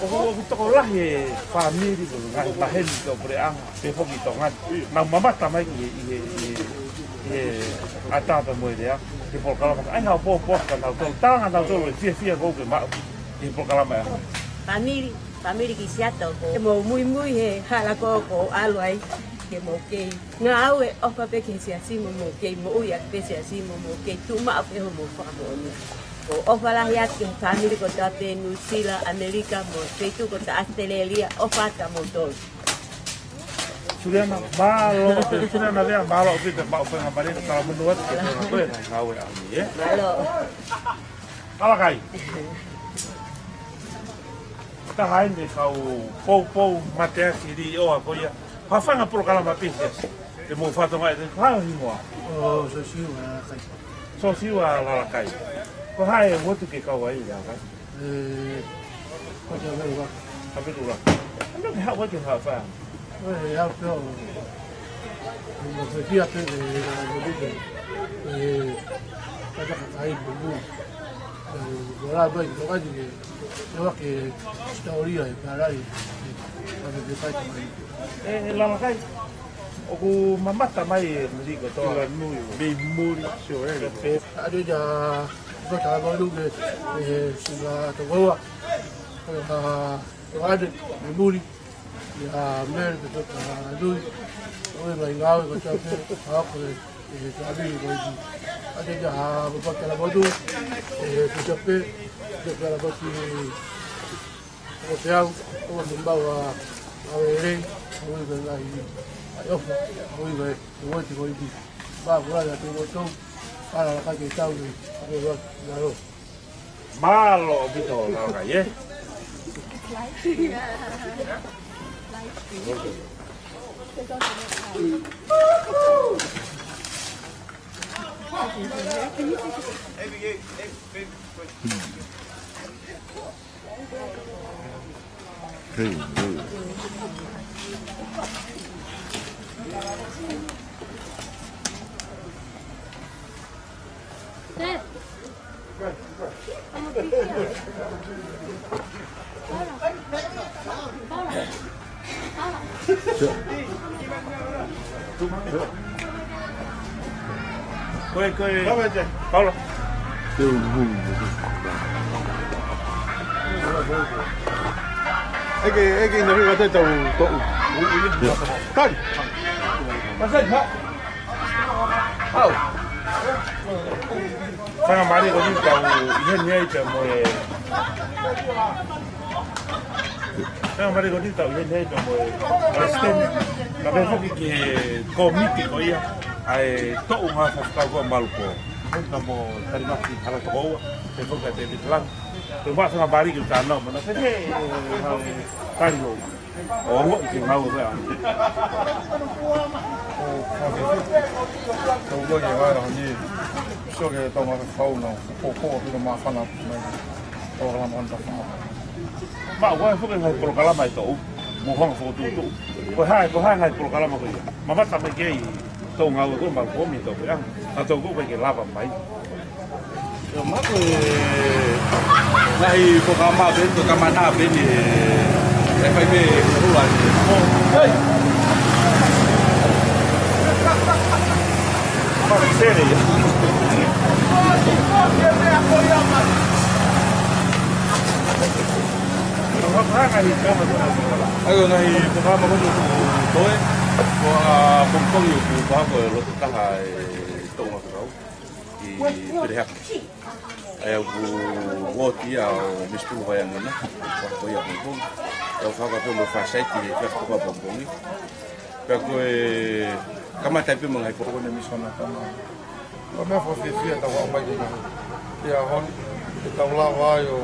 O to ko lah ye family ko la hen ko pre ang pe fo ki tongan. Na mama tamai ki ata pa mo idea que por calama ai não po ka na to tanga na to fia go que ma e por calama family ki sia to ko mo muy he hala ko alo ai que mo ke nga we o pa pe ke sia si mo ke mo ya pe sia si mo ke tu ma pe mo fa mo ni ko o fala ya que family ko ta pe New Zealand America mo pe tu ko ta Australia o fa ta mo to Suriana malo, Suriana vea malo, kita mau pengen balik kalau menurut kita ngawe ngawe ani ya. Malo. Ala kai. Ta hain de kau mate siri o ako ya. Pa fanga por kala mapintes. De mo fato mai de ha himo. Oh, so siwa kai. So siwa la kai. Ko hai wotu ke kau ai ya kai. Ko ja vero. Tapi tu lah. Anda ha wotu ha fa. Ya pero no sé fíjate de cada ahí bubu ahora voy lo que yo que historia de para ahí para que sai la kai o ku mamata mai dico to la muy be muri sure ada yaก็จะมาดูเลยสิว่าตัวada muri ya mer que toca lui hoy va ingao que toca hapo que sabe que ada ya apa que la bodu que tope de para basi o sea o membawa a ver hoy va ahí ayo hoy va hoy va a tu botón para la calle está claro malo bito la calle Hey, Dad. Paula. Ege na rin natin tau to. Kan. Pasal ha. Au. Fanga mari ko ni tau ihe ni ai tamo e. Fanga mari ko ni tau ihe ni ai tamo e. Este na vez que comiti ko ia ai to unha fa ko malko. Tamo terima kasih hala to ko. Te foca te bitlang. Te va a mari que ta no, no sé qué. Carlo. Oh, ki ngau ga. So lo ye ga ni. So ke to ma fa no. Ko bi ma fa na. To la ma ta fa. Ma wa fu ke ngai por kala mai to. Mo hong fo tu tu. Ko hai ngai por kala ma ko. Ma va ta me ke to ngau ko ma ko mi to ya. A to ko ke lava mai. Yo ma ko ngai ko ka ma ben to ka ma na ben ni. Sai fai be ko la. Hey. Ma serio. Ayo ngai programa ko toi ko kong yu ku ba ko lo ta hai to ma ko i perhak ayo ku woti au mistu ba yang na ko ya ko eu fa ko mo fa sai ti ka ko ba bong ni ka ko kama tai pe mo ngai ko ne Misiona Tonga ko me fa fia ta wa mai ni ya hon ta la wa yo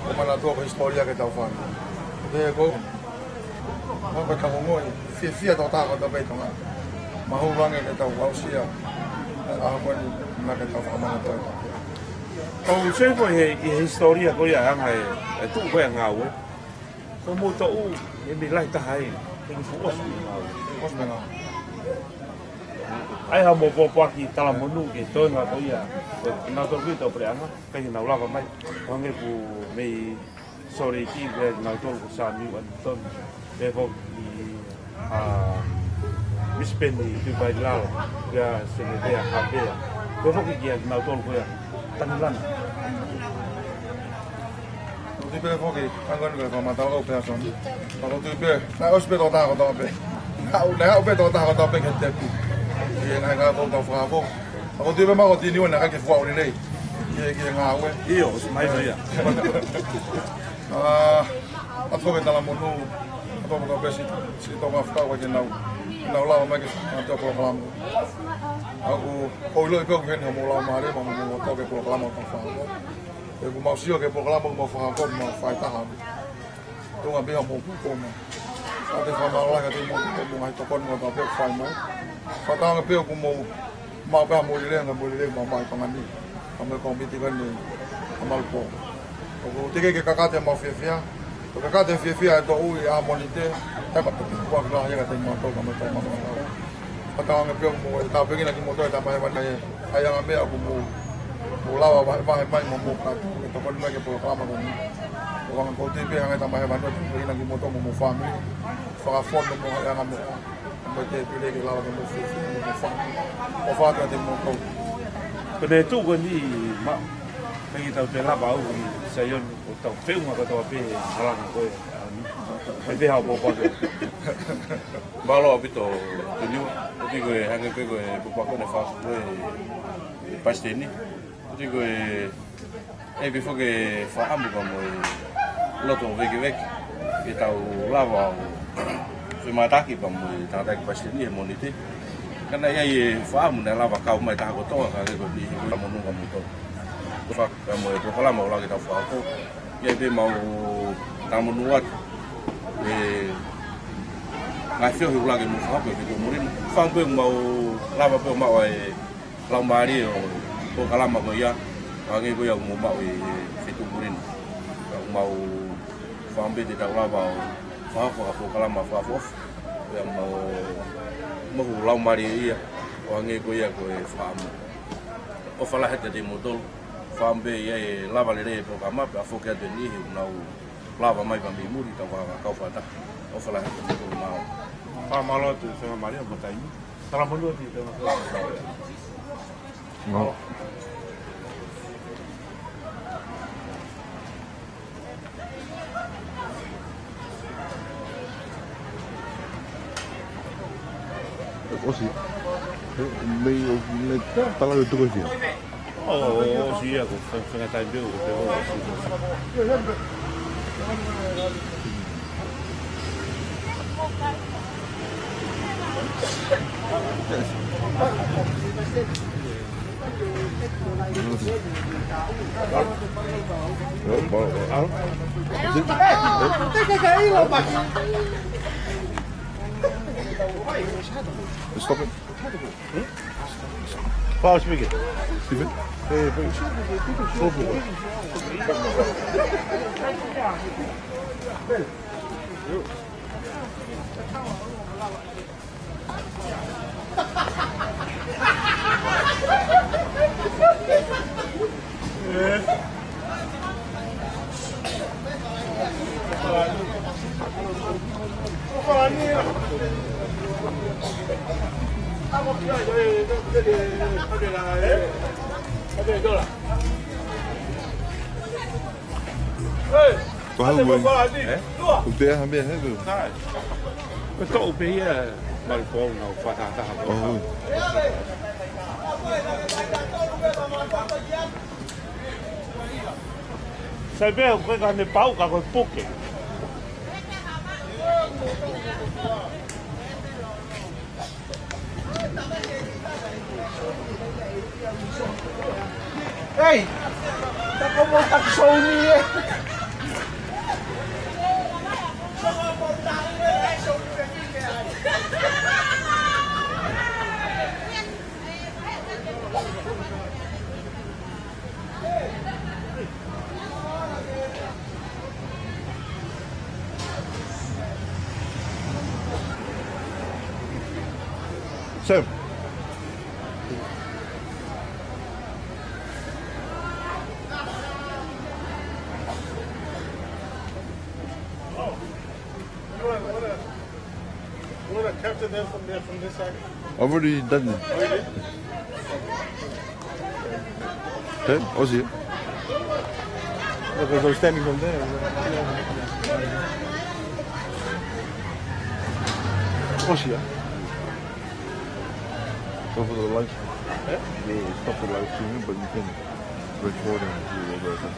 ko mana to ko historia ke ta fa de ko mo ka ka mo fia to ta ko to be tonga ma ho wa nge ta wa sia a ko ni na ka ta fa ma to Kau saya pun historia kau yang hai tu kau yang ngau. Kau mau tahu yang bilai tahai yang fuas ngau. Fuas ngau. Ai ha mo po aki tala monu ke to nga kau ya. Na to kita preanga kai na ula mai. Kau nge pu mei sorry ki ke na to ku sa ni wan ton. De ko mispendi tu bai lao ya se le dia habea. Kau ko ki na to ku ya. Tanilan. Tu pe foki, angan ko fa mata o pe son. Kalau tu pe, na os pe to ta ko to pe. Na o pe to ta ko to pe ke te. Ye na ga ko to fa bo. Ako tu pe ma ko ti ni na ka ke fwa ni nei. Ye ke nga we. Iyo, mai ya. Afo ke tala monu. Ato ko pe si to ma fa ko ke na. Na la ma ke to program. Aku ko lo ko ken mo la ma re mo to ke program ko fa. Eu mau sio ke program mo fa ko mo fa ta ha. Tu nga be mo ko mo. Ate fa ma la ka te mo ngai to kon mo to pe fa mai. Fa ta nga pe ko mo ma ba mo le mo mai pa ngani. Ame ko mi ti kan ni amal po. Ko te ke ka te mo fia. To ka te fia to u ya monite. Ta pa ko la ya te mo to mo to mo. Patang ngepel mo ta pengen lagi motor ta pa ban ay ayang ame aku mo lawa ba mo ka to kon lagi po kama ko ni wang ko TV hang ta pa ban to pengen lagi motor mo family fa phone mo ayang ame mo te pile ke lawa mo family o fa ta mo ko Kene tu ko ni ma pengi tau te lava au ni sayon o tau feu ma to pe halang ko ai be ha bo ko Balo abito tunyu digo hanga pego po pa ne fa ko pasteni digo before que fa ambu como loto vek que tau lava se mata ki pa mo ta ta pasteni e monite kana ia fa amu na lava ka mai ta ko to ka ko di ko mo nu ka mo to fa mo to kala mo la ki ta fa ko ia be mau ta mo nuat ngai fio hi lagi mo fa pe ko morin fa pe mau lava pe mau ai la mari o ko kala ma ko ya ngai ko ya mo mau e fitu morin mau fa be de ta lava fa ko kala ma fa of ya mau la mari ia ngai ko ya ko fa mo o fa la hete de modol fa be ya lava le po kama pa fo ke de ni nau lava mai pa mi muri ta ka fa ta o fa la hete de mau Pa malo tu sama Maria botai. Tala mulu ti tu. No. Osi. Meio tala tu ko si. Oh, si aku sangat tahu tu. Stop it. Paula speaking. Steven? Hey, please. Có hơn mình. Thực tế hai bên hết rồi. Cái cậu bây giờ mà có nào phát hàng ta học. Sai bem, o que é pau, que é pouco. Hey, tá como tá com Sony. Sam. You want to capture them from there, from this side? I've already done it. Okay, Aussie. Because I was standing from there. Aussie, Go for the live stream. We'll stop the live streaming, but you can record and do whatever.